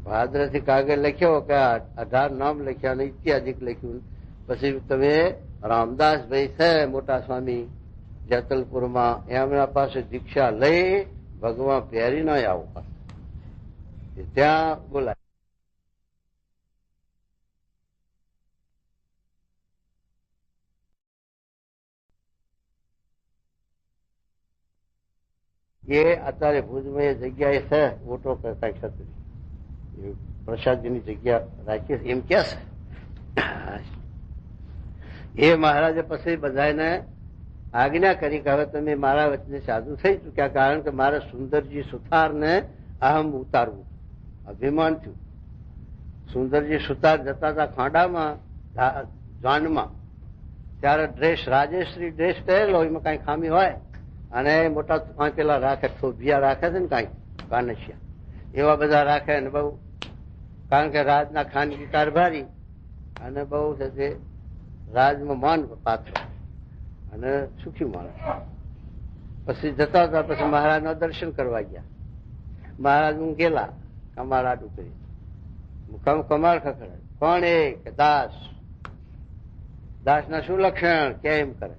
S2: ભાદરથી કાગળ લખ્યો કે 18 નામ લખ્યા અને ઇત્યાદિક લખ્યું. પછી તમે રામદાસભાઈ છે મોટા સ્વામી જેતલપુરમાં, એમના પાસે દીક્ષા લઈ ભગવાન પહેરી ના આવો ત્યાં બોલાય. એ અત્યારે ભુજમાં એ જગ્યાએ છે ઓટો કરતા ક્ષત્રિય પ્રસાદજીની જગ્યા રાખી એમ કે છે. એ મહારાજે પછી બધાને આજ્ઞા કરી કે હવે તમે મારા વચ્ચે સાધુ થઈ ચુક્યા, કારણ કે મારે સુંદરજી સુથારને અહમ ઉતારવું, અભિમાન થયું. સુંદરજી સુથાર જતા હતા ખાંડામાં જાનમાં, ત્યારે ડ્રેસ રાજેશ્રી ડ્રેસ પહેરેલો, એમાં કઈ ખામી હોય અને મોટા પેલા રાખે થોભિયા રાખે છે ને કઈ કાનસિયા એવા બધા રાખે ને બહુ, કારણ કે રાજના ખાનગી કારભારી અને બહુ છે તે રાજમાં માન પાત્ર અને સુખી માણસ. પછી જતા હતા, પછી મહારાજના દર્શન કરવા ગયા. મહારાજ હું ગયેલા કમાળ આટું કરી, કમાળ ખખડાય, કોણ એ કે દાસ. દાસના શું લક્ષણ કેમ કરે,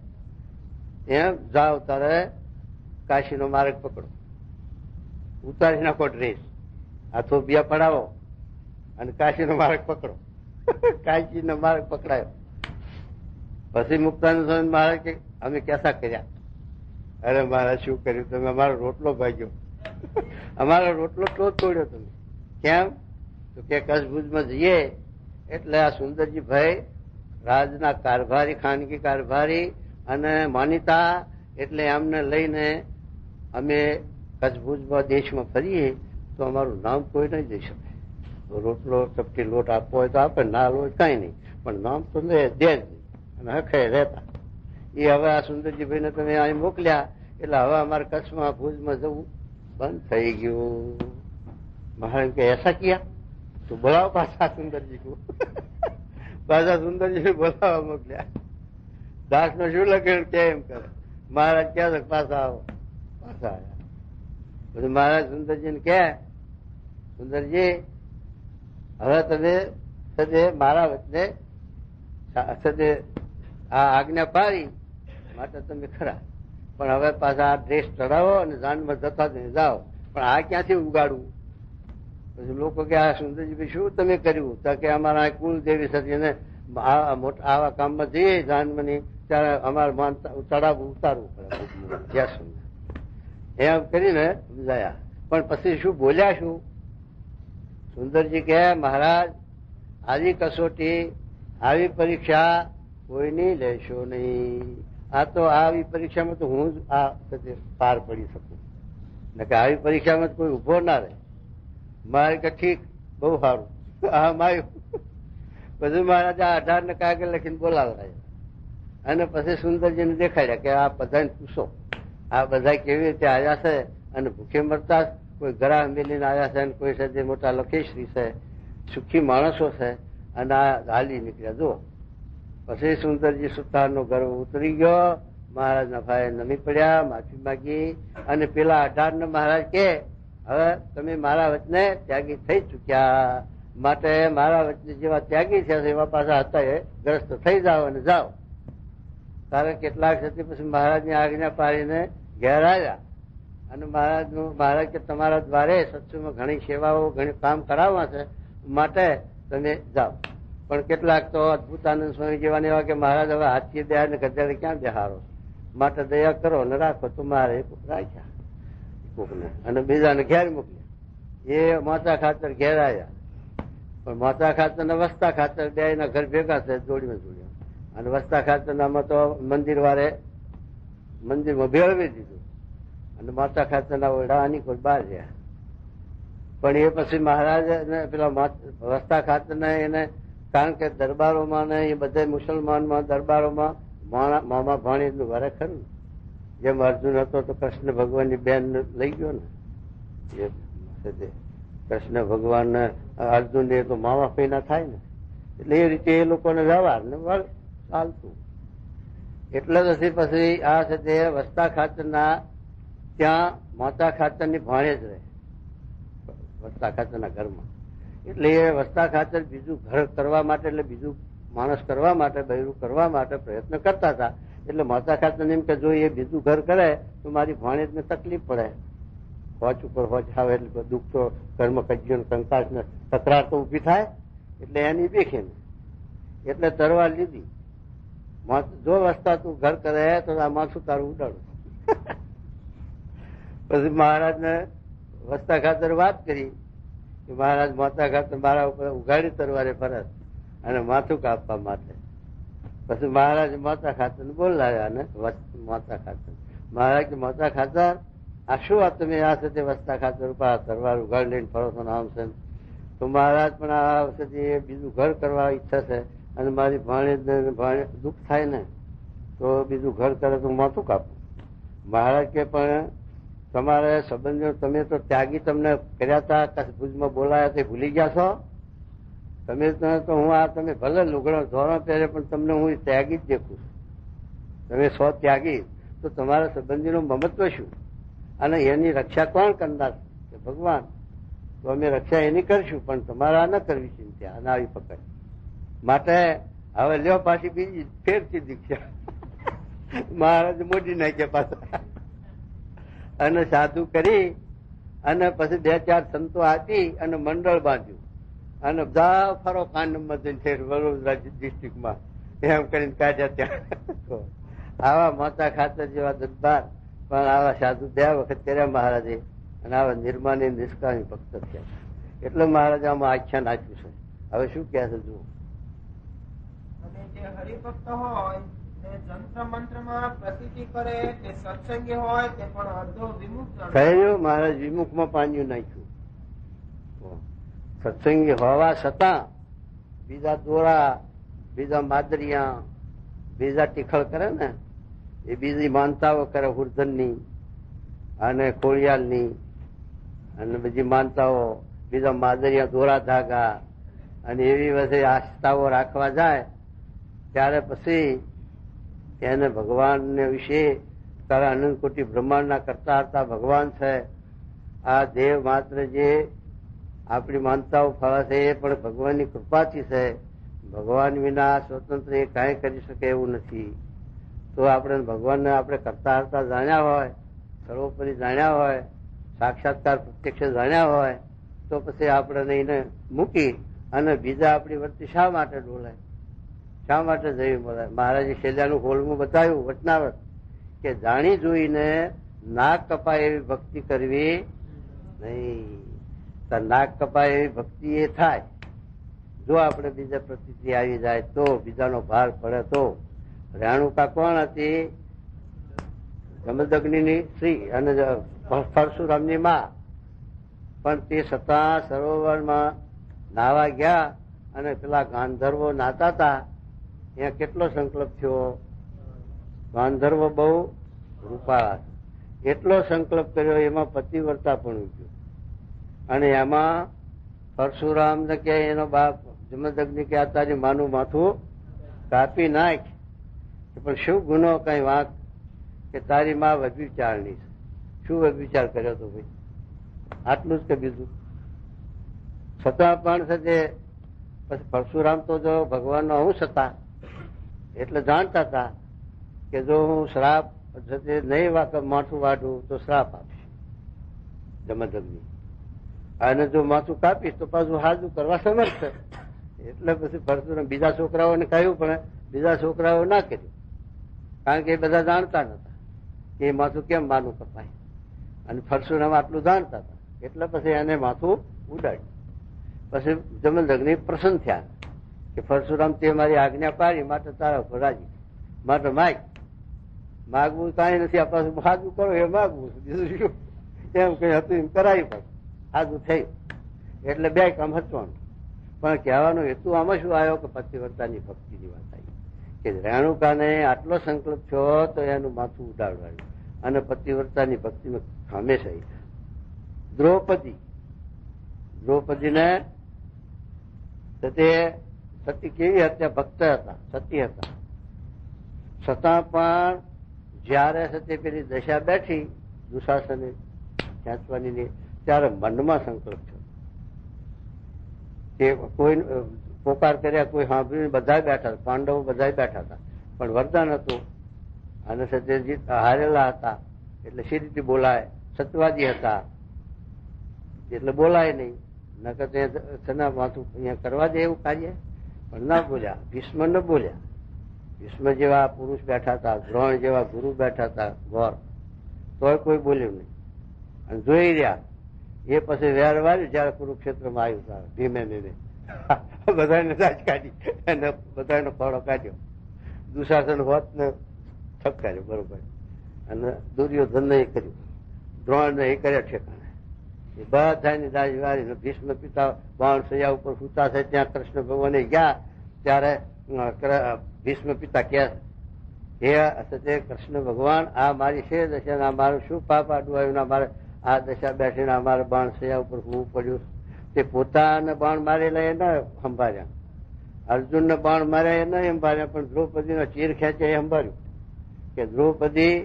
S2: એમ જાઓ તારે કાશીનો માર્ગ પકડો, ઉતારી નાખો ડ્રેસ, આ થોભિયા પડાવો અને કાશીનો માર્ગ પકડો. કાશીનો માર્ગ પકડાયો. પછી મુક્તાનંદ સ્વામી મહારાજ કે અમે કેસા કર્યા? અરે મહારાજ શું કર્યું તમે? અમારો રોટલો ભાગ્યો, અમારો રોટલો તો તોડ્યો તમે. કેમ? તો કે કચ્છ ભુજમાં જઈએ એટલે આ સુંદરજી ભાઈ રાજના કારભારી, ખાનગી કારભારી અને માનીતા, એટલે એમને લઈને અમે કચ્છ ભુજમાં દેશમાં ફરીએ તો અમારું નામ કોઈ નહીં દઈ શકે. રોટલો ચપટી લોટ આપવો હોય તો આપે, ના હોય કઈ નહીં, પણ નામ તો દે જ નહીં અને હખે રહેતા. એ હવે આ સુંદરજીભાઈને તમે અહીં મોકલ્યા એટલે હવે અમારે કચ્છમાં ભુજમાં જવું બંધ થઈ ગયું. મહારાજ કે એસા કિયા તો બોલાવો પાછા સુંદરજી કો. પાછા સુંદરજી બોલાવવા મોકલ્યા. દાસ નો શું લખેલું કેમ કરે? મહારાજ ક્યાં પાછા આવો, પાછા આવ્યા. પછી મહારાજ સુંદરજીને કે સુંદરજી હવે તમે સદે મારા વચ્ચે સદે આ આજ્ઞા પાડી માટે તમે ખરા, પણ હવે પાછા આ ડ્રેસ ચડાવો અને જાનમાં જતા જાઓ, પણ આ ક્યાંથી ઉગાડવું? પછી લોકો કે આ સુંદરજી શું તમે કર્યું? તો કે અમારા કુલદેવી સતી ને આવા કામમાં જઈએ જાનમની ત્યારે અમારે ચડાવવું ઉતારવું પડે. એમ કરીને સમજાયા. પણ પછી શું બોલ્યા? શું સુંદરજી કે મહારાજ આવી કસોટી, આવી પરીક્ષા કોઈની લેશો નહીં. આ તો આવી પરીક્ષામાં તો હું જ આ પાર પડી શકું, ને કે આવી પરીક્ષામાં કોઈ ઉભો ના રહે. મારે કે ઠીક, બહુ સારું, આમ આવ્યું. પછી મહારાજ આ 18 ને કાગળ લખીને બોલાવતા અને પછી સુંદરજીને દેખાડ્યા કે આ બધાને પૂછો, આ બધા કેવી રીતે આવ્યા છે અને ભૂખે મરતા, કોઈ ગરાહ મેલીને આવ્યા છે અને કોઈ સાથે મોટા લખેશ્રી છે, સુખી માણસો છે, અને આ હાલી નીકળ્યા જુઓ. પછી સુંદરજી સુતારનો ગર્વ ઉતરી ગયો. મહારાજના ભાઈ નમી પડ્યા, માફી માગી. અને પેલા 18 ને મહારાજ કે હવે તમે મારા વચને ત્યાગી થઈ ચુક્યા, માટે મારા વચને જેવા ત્યાગી છે એવા પાછા હતા એ ગ્રસ્ત થઈ જાઓ અને જાઓ. કારણ કેટલાક થતી પછી મહારાજની આજ્ઞા પાડીને ઘેર આવ્યા અને મહારાજ કે તમારા દ્વારે સત્સંગમાં ઘણી સેવાઓ, ઘણી કામ કરાવવા છે, માટે તમે જાઓ. પણ કેટલાક તો અદભુતાનંદ સ્વામી જેવાને એવા કે મહારાજ હવે હાથીએ દયા ને ગજાડે ક્યાં બેહારો, માટે દયા કરો ને રાખો. તો મારે રાખ્યા કોકને અને બીજાને ઘેર મોકલ્યા. એ માતા ખાતર ઘેર આવ્યા પણ મોચા ખાતર ને વસ્તા ખાતર બે ના ઘર ભેગા છે જોડીમાં જોડ્યા. અને વસ્તા ખાતર નામાં તો મંદિર વાળે મંદિરમાં ભેળવી દીધું અને મોચા ખાતર ના ઓરડા આની કોઈ બહાર રહ્યા. પણ એ પછી મહારાજ પેલા વસ્તા ખાતર ને એને કારણ કે દરબારોમાં ને એ બધા મુસલમાનમાં દરબારોમાં મામા ભાણી એટલું વરે ખરું. જેમ અર્જુન હતો તો કૃષ્ણ ભગવાનની બેન લઈ ગયો ને, એ કૃષ્ણ ભગવાન અર્જુન એ તો મામા પૈના થાય ને, એટલે એ રીતે એ લોકોને વ્યવહાર ને ચાલતું. એટલે પછી આ છે તે વસ્તા ખાતરના ત્યાં મોચા ખાતરની ભાણે જ રહે, વસ્તા ખાતરના ઘરમાં. એટલે એ વસ્તા ખાતર બીજું ઘર કરવા માટે, એટલે બીજું માણસ કરવા માટે, બૈરું કરવા માટે પ્રયત્ન કરતા હતા. એટલે મોચા ખાતર એમ કે જો એ બીજું ઘર કરે તો મારી ભાણેજને તકલીફ પડે, હોચ ઉપર હોચ આવે એટલે દુઃખ તો કર્મ કજ્યો કંકાસ ને તકરાર તો ઉભી થાય. એટલે એની દેખે ને એટલે તરવાર લીધી. જો વસ્તા તું ઘર કરે તો આ માથું તારું ઉડાડું. પછી મહારાજને વસ્તા ખાતર વાત કરી કે મહારાજ મોચા ખાતર મારા ઉપર ઉગાડી તરવારે ફરજ અને માથું કાપવા માટે. પછી મહારાજ મોચા ખાતર બોલાવ્યા ને મોચા ખાતર. મહારાજ કે મોચા ખાતર આ શું વાત તમે આ સાથે વસ્તા ખાતર ઉપર તરવાર ઉગાડી લઈને ફરો છો નામ છે. તો મહારાજ પણ આ વખતે બીજું ઘર કરવા ઈચ્છા છે અને મારી ભાણે દુઃખ થાય ને તો બીજું ઘર કરે તો માથું કાપું. મહારાજ કે પણ તમારે સંબંધો તમે તો ત્યાગી તમને કર્યા હતા, ભુજમાં બોલાયા તે ભૂલી ગયા છો તમે તો. હું આ તમે ભલે લુગડો ધોરણ પહેરે પણ તમને હું ત્યાગી જ દેખું છું. તમે સો ત્યાગી તો તમારા સંબંધીનું મમત્વ શું અને એની રક્ષા કોણ કરનાર છે? ભગવાન. તો અમે રક્ષા એની કરશું પણ તમારા ન કરવી ચિંતા અને આવી પકડ માટે હવે લ્યો પાછી બીજી ફેરથી દીક્ષા. મહારાજ મોડી નાખ્યા પાછા અને સાધુ કરી અને પછી 2-4 સંતો આપી અને મંડળ બાંધ્યું અને બધા ફરો કાંડમાં જઈને વડોદરા ડિસ્ટ્રિક્ટમાં એમ કરીને કાઢ્યા ત્યાં. આવા મોચા ખાતર જેવા દરબાર પણ આવા સાધુ 2 વખત કર્યા મહારાજે અને આવા નિર્માની નિષ્કામી ભક્ત થયા. એટલે મહારાજ આમાં આખ્યાન આપ્યું છે. હવે શું કહે છે જુઓ.
S1: જે હરિભક્ત હોય તે જંત્ર મંત્રમાં પ્રતીતિ કરે તે સત્સંગી હોય તે પણ અર્ધો વિમુખ
S2: થયું. મહારાજ વિમુખમાં પાન્યું નાખ્યું. સત્સંગી હોવા છતાં બીજા દોરા, બીજા માદરિયા, બીજા ટીખળ કરે ને એ બીજી માનતાઓ કરે હુરધનની અને ખોળિયાલની અને બીજી માનતાઓ, બીજા માદરિયા દોરા ધાગા અને એવી બધી આસ્થાઓ રાખવા જાય ત્યારે પછી એને ભગવાનને વિશે તારા અનંત કોટી બ્રહ્માંડના કરતા હતા ભગવાન છે. આ દેવ માત્ર જે આપણી માનતાઓ ફળે છે એ પણ ભગવાનની કૃપાથી છે. ભગવાન વિના સ્વતંત્ર એ કાંઈ કરી શકે એવું નથી. તો આપણે ભગવાનને આપણે કરતા હરતા જાણ્યા હોય, સર્વોપરી જાણ્યા હોય, સાક્ષાત્કાર પ્રત્યક્ષ જાણ્યા હોય તો પછી આપણે એને મૂકી અને બીજા આપણી વચ્ચે શા માટે ડોલાય, શા માટે જઈ મળે? મહારાજે છેલ્લાનું હોલમાં બતાવ્યું વચનાવત કે જાણી જોઈને નાક કપાય એવી ભક્તિ કરવી નહીં. નાક કપાય એવી ભક્તિ એ થાય જો આપણે બીજા પ્રતિથી આવી જાય તો, બીજાનો ભાર પડે તો. રેણુકા કોણ હતી? જમદગ્નિની સ્ત્રી અને પરશુરામની માં. પણ તે છતાં સરોવરમાં નાવા ગયા અને પેલા ગાંધર્વો નાતા હતા ત્યાં કેટલો સંકલ્પ થયો? ગાંધર્વ બહુ રૂપાળા, એટલો સંકલ્પ કર્યો એમાં પતિવ્રતા પણ ઉગ્યો અને એમાં પરશુરામ ને કે એનો બાપ જમદગ્નિ કે આ તારી માનું માથું કાપી નાખ. પણ શું ગુનો કઈ વાંક કે તારી માં વ્યભિચારની છે. શું વ્યભિચાર કર્યો તો ભાઈ? આટલું જ કે બીજું? છતાં પણ છે તે પછી પરશુરામ તો જો ભગવાનનો અંશ હતા એટલે જાણતા હતા કે જો હું શ્રાપ નહીં માથું વાઢું તો શ્રાપ આપીશ જમદગ્નિ, અને જો માથું કાપીશ તો પાછું હાજુ કરવા સમર્થ છે. એટલે પછી પરશુરામ બીજા છોકરાઓને કહ્યું પણ બીજા છોકરાઓ ના કર્યું કારણ કે એ બધા જાણતા નતા કે એ માથું કેમ માનું કપાય. અને પરશુરામ આટલું જાણતા હતા એટલે પછી એને માથું ઉડાડ્યું. પછી જમદગ્નિ પ્રસન્ન થયા કે પરશુરામ તે મારી આજ્ઞા પાડી માટે તારા ઉપર રાજી, માટે માગવું કાંઈ નથી, આ પાછું સાદું કરો એ માગવું બીજું શું, એમ કઈ હતું એમ કરાવી પણ સાદું થયું. એટલે બે કામ હચવાનું. પણ કહેવાનો હેતુ આમાં શું આવ્યો કે પતિવ્રતાની ભક્તિની વાત આવી કે રેણુકાને આટલો સંકલ્પ થયો તો એનું માથું ઉડાડવાયું અને પતિવ્રતાની ભક્તિમાં હંમેશા દ્રૌપદીને તે સતી કેવી હતા? ભક્ત હતા, સતી હતા. છતાં પણ જયારે સતી પેલી દશા બેઠી દુશાસને ખેંચવાની ત્યારે મનમાં સંકલ્પ થયો કે કોઈ પોકાર કર્યા, કોઈ સાંભળીને બધા બેઠા, પાંડવો બધા બેઠા હતા, પણ વરદાન હતું અને સત્યજીત હારેલા હતા એટલે સી રીતે બોલાય, સત્યવાદી હતા એટલે બોલાય નહીં, નકર તેના માથું અહીંયા કરવા દે એવું કાર્ય, પણ ના બોલ્યા. ભીષ્મ ન બોલ્યા. ભીષ્મ જેવા પુરુષ બેઠા હતા, દ્રોણ જેવા ગુરુ બેઠા હતા ગોર, તોય કોઈ બોલ્યું નહીં. અને જોઈ રહ્યા એ પછી વેર વાળ્યું જયારે કુરુક્ષેત્રમાં આવ્યું ત્યારે ધીમે બધાને દાજ કાઢી અને બધાનો ખોડો કાઢ્યો. દુશાસન હોત ને ઠપકાર્યો બરોબર, અને દુર્યોધન એ કર્યું, દ્રોણ ને એ કર્યા ઠેકાણે. એ બધાની દાજ વાળી ભીષ્મ પિતા બાણ સૈયા ઉપર સૂતા છે ત્યાં કૃષ્ણ ભગવાને ગયા ત્યારે ભીષ્મ પિતા કહે હે સત્ય કૃષ્ણ ભગવાન આ મારી છે દશા, આ મારું શું પાપ આડું આવ્યું, મારે આ દશા બેસીને અમારે બાણ સૈયા ઉપર હોવું પડ્યું. તે પોતાને બાણ મારેલા એ ન સંભાળ્યા, અર્જુનને બાણ માર્યા એ ન સંભાળ્યા, પણ દ્રૌપદીનો ચીર ખેંચે એ સંભાળ્યું કે દ્રૌપદી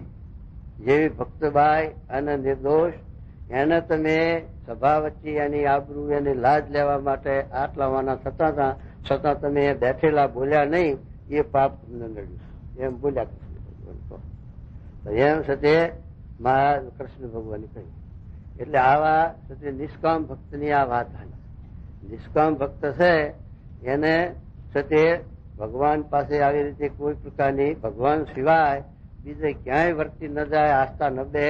S2: જેવી ભક્તબાઈ અને નિર્દોષ એને તમે સભા વચ્ચે એની આબરૂ એની લાજ લેવા માટે આટલા વાના થતા હતા, છતાં તમે બેઠેલા બોલ્યા નહીં, એ પાપ તમને નડ્યું એમ બોલ્યા કૃષ્ણ ભગવાન. એમ સાથે મહારાજ કૃષ્ણ ભગવાને કહ્યું. એટલે આવા સાથે નિષ્કામ ભક્તની આ વાત આવી. નિષ્કામ ભક્ત છે એને સાથે ભગવાન પાસે આવી રીતે કોઈ પ્રકારની ભગવાન સિવાય બીજે ક્યાંય વર્તી ન જાય, આસ્થા ન બે,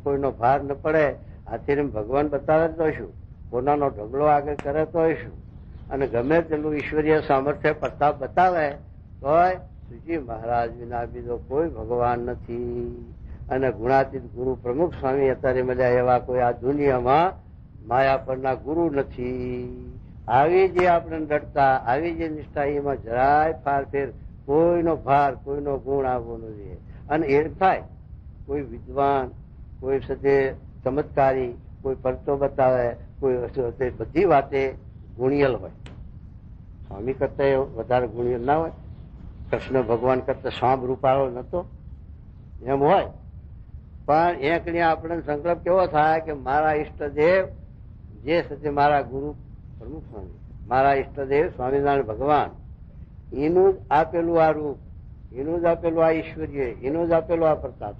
S2: કોઈનો ભાર ન પડે. આથી ભગવાન બતાવે તો શું, કોનાનો ઢગલો આગળ કરે તો શું, અને ગમે તેટલું ઈશ્વરીય સામર્થ્ય પ્રતાપ બતાવે તોય શ્રીજી મહારાજ વિના બીજો કોઈ ભગવાન નથી. અને ગુણાતીત ગુરુ પ્રમુખ સ્વામી અત્યારે મળ્યા એવા કોઈ આ દુનિયામાં માયા પરના ગુરુ નથી. આવી જે આપણે ડરતા, આવી જે નિષ્ઠા એમાં જરાય ફારફેર, કોઈનો ભાર, કોઈનો ગુણ આવવો ન જોઈએ. અને એ થાય કોઈ વિદ્વાન, કોઈ સાથે ચમત્કારી, કોઈ પરચો બતાવે, કોઈ બધી વાતે ગુણિયલ હોય. સ્વામી કરતા વધારે ગુણિયલ ના હોય, કૃષ્ણ ભગવાન કરતા સાંભ રૂપાળો નતો એમ હોય. પણ એકની આપણે સંકલ્પ કેવો થાય કે મારા ઈષ્ટદેવ જે સાથે મારા ગુરુ પ્રમુખ સ્વામી, મારા ઈષ્ટદેવ સ્વામિનારાયણ ભગવાન, એનું જ આપેલું આ રૂપ, એનું જ આપેલું આ ઈશ્વરીય, એનું જ આપેલું આ પ્રતાપ.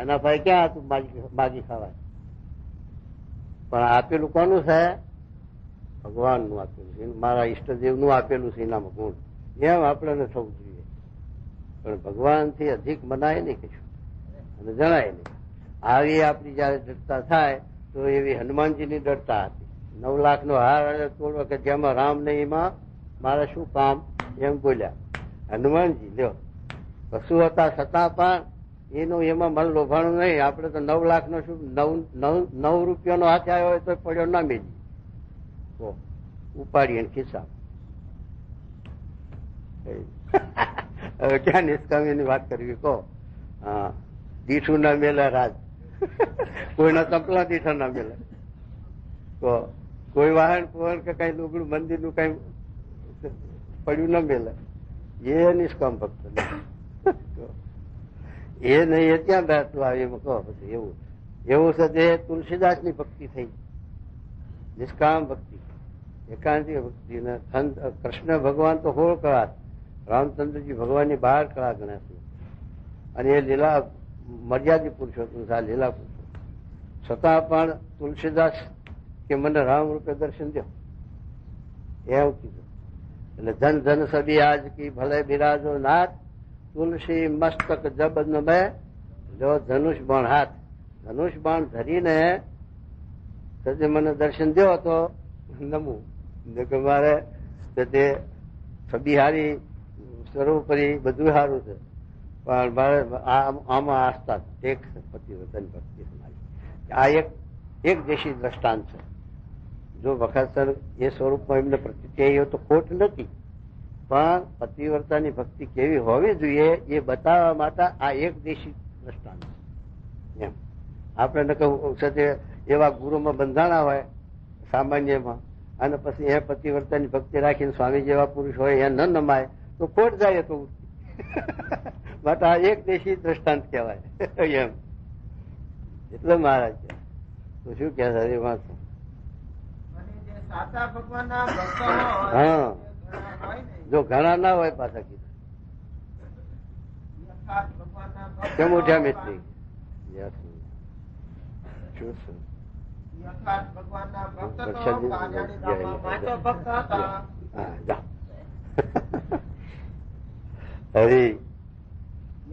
S2: એના ભાઈ ક્યાં હતું માગી ખાવાય? પણ આપેલું કોનું છે? ભગવાનનું આપેલું, મારા ઈષ્ટદેવનું આપેલું છે એનામાં ગુણ. એમ આપણે થવું જોઈએ. પણ ભગવાનથી અધિક મનાય નહીં કશું અને જણાય નહીં. આવી આપણી જયારે દૃઢતા થાય તો એવી હનુમાનજીની દૃઢતા હતી. 9 લાખનો હાર તોડવા કે જેમાં રામ નહીં એમાં મારે શું કામ એમ બોલ્યા હનુમાનજી. લ્યો કશું હતા છતાં પણ એનું એમાં મન લોભાણું નહીં. આપણે તો 9 લાખનો શું 9 રૂપિયાનો હાથ આવ્યો હોય તો પડ્યો ના મેજી ઉપાડી એને ખિસ્સા. હવે ક્યાં નિષ્કામીની વાત કરવી કહો? હા, દીઠું ના મેલે રાજ, કોઈના ચંપલા દીઠા ના મેલે, કોઈ વાહન પવન કે કઈ લુગડું મંદિરનું કઈ પડ્યું ના મેલે. એ નિષ્કામ ભક્ત એ નહીં, એ ત્યાં બેઠું આવી કહો. પછી એવું છે તે તુલસીદાસની ભક્તિ થઈ, નિષ્કામ ભક્તિ, એકાંતિક ભક્તિ. કૃષ્ણ ભગવાન તો 16 કળા, રામચંદ્રજી ભગવાનની 12 કળા ગણ્યા છે. અને એ લીલા મર્યાદિત પુરુષોત્તમ છે, લીલા પુરુષો. છતાં પણ તુલસીદાસ કે મને રામ રૂપે દર્શન દો એવું કીધું. એટલે ધન ધન સબી આજ કી ભલે બિરાજો નાથ, તુલસી મસ્તક જબ મેં જો ધનુષ બાણ હાથ. ધનુષ બાણ ધરીને મને દર્શન દો તો નમવું કે મારે તે છબી હારી, સર્વોપરી બધું સારું છે, પણ મારે આમાં આસ્થા એક પતિવ્રતાની ભક્તિ મારી. આ એક દેશી દ્રષ્ટાંત છે. જો વખાસર એ સ્વરૂપમાં એમને પ્રતિક્રિયા તો ખોટ નથી, પણ પતિવ્રતાની ભક્તિ કેવી હોવી જોઈએ એ બતાવવા માટે આ એક દેશી દ્રષ્ટાંત છે. એમ આપણે સાથે એવા ગુરુમાં બંધાણા હોય સામાન્યમાં, અને પછી એ પતિવ્રતાની ભક્તિ રાખીને સ્વામી જેવા પુરુષ હોય એ ન નમાય તો ખોટ જાય. તો માટે આ એક દેશી દ્રષ્ટાંત કહેવાય. એમ એટલે મહારાજ તો શું કે એમાં
S1: સાચા ભગવાનના ભક્ત
S2: હા, જો ઘણા ના હોય પાછા કીધું કેમ ઉઠ્યા મિત્રી?
S1: ભગવાનના ભક્ત તો કાળિયાણી ગામમાં પાંચો ભક્ત હતા.
S2: હરી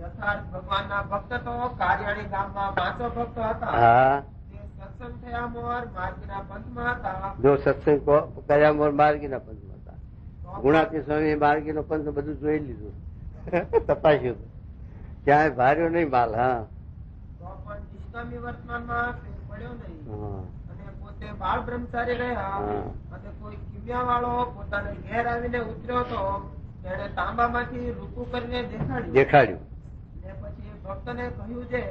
S1: યથાર્થ ભગવાનના ભક્ત તો કાળિયાણી ગામમાં પાંચો ભક્ત હતા.
S2: હા,
S1: સત્સંગ થયા મોર માર્ગીના પંથમાં હતા.
S2: જો સત્સંગ કર્યા મોર માર્ગીના પંથમાં હતા. ગુણાતી સ્વામી માર્ગીનો પંથ બધું જોઈ લીધું, તપાસ્યું, ક્યાંય ભાર્યો નહીં માલ. હા,
S1: તો પણ નિષ્કામી વર્તમાનમાં પડ્યો નહીં, અને પોતે બાળ બ્રહ્મચારી રહ્યા. અને કોઈ કિમ્યા વાળો પોતાને ઘેર આવીને ઉતર્યો તો તેને તાંબામાંથી રૂકુ કરીને દેખાડ્યું. ને પછી ભક્તને કહ્યું છે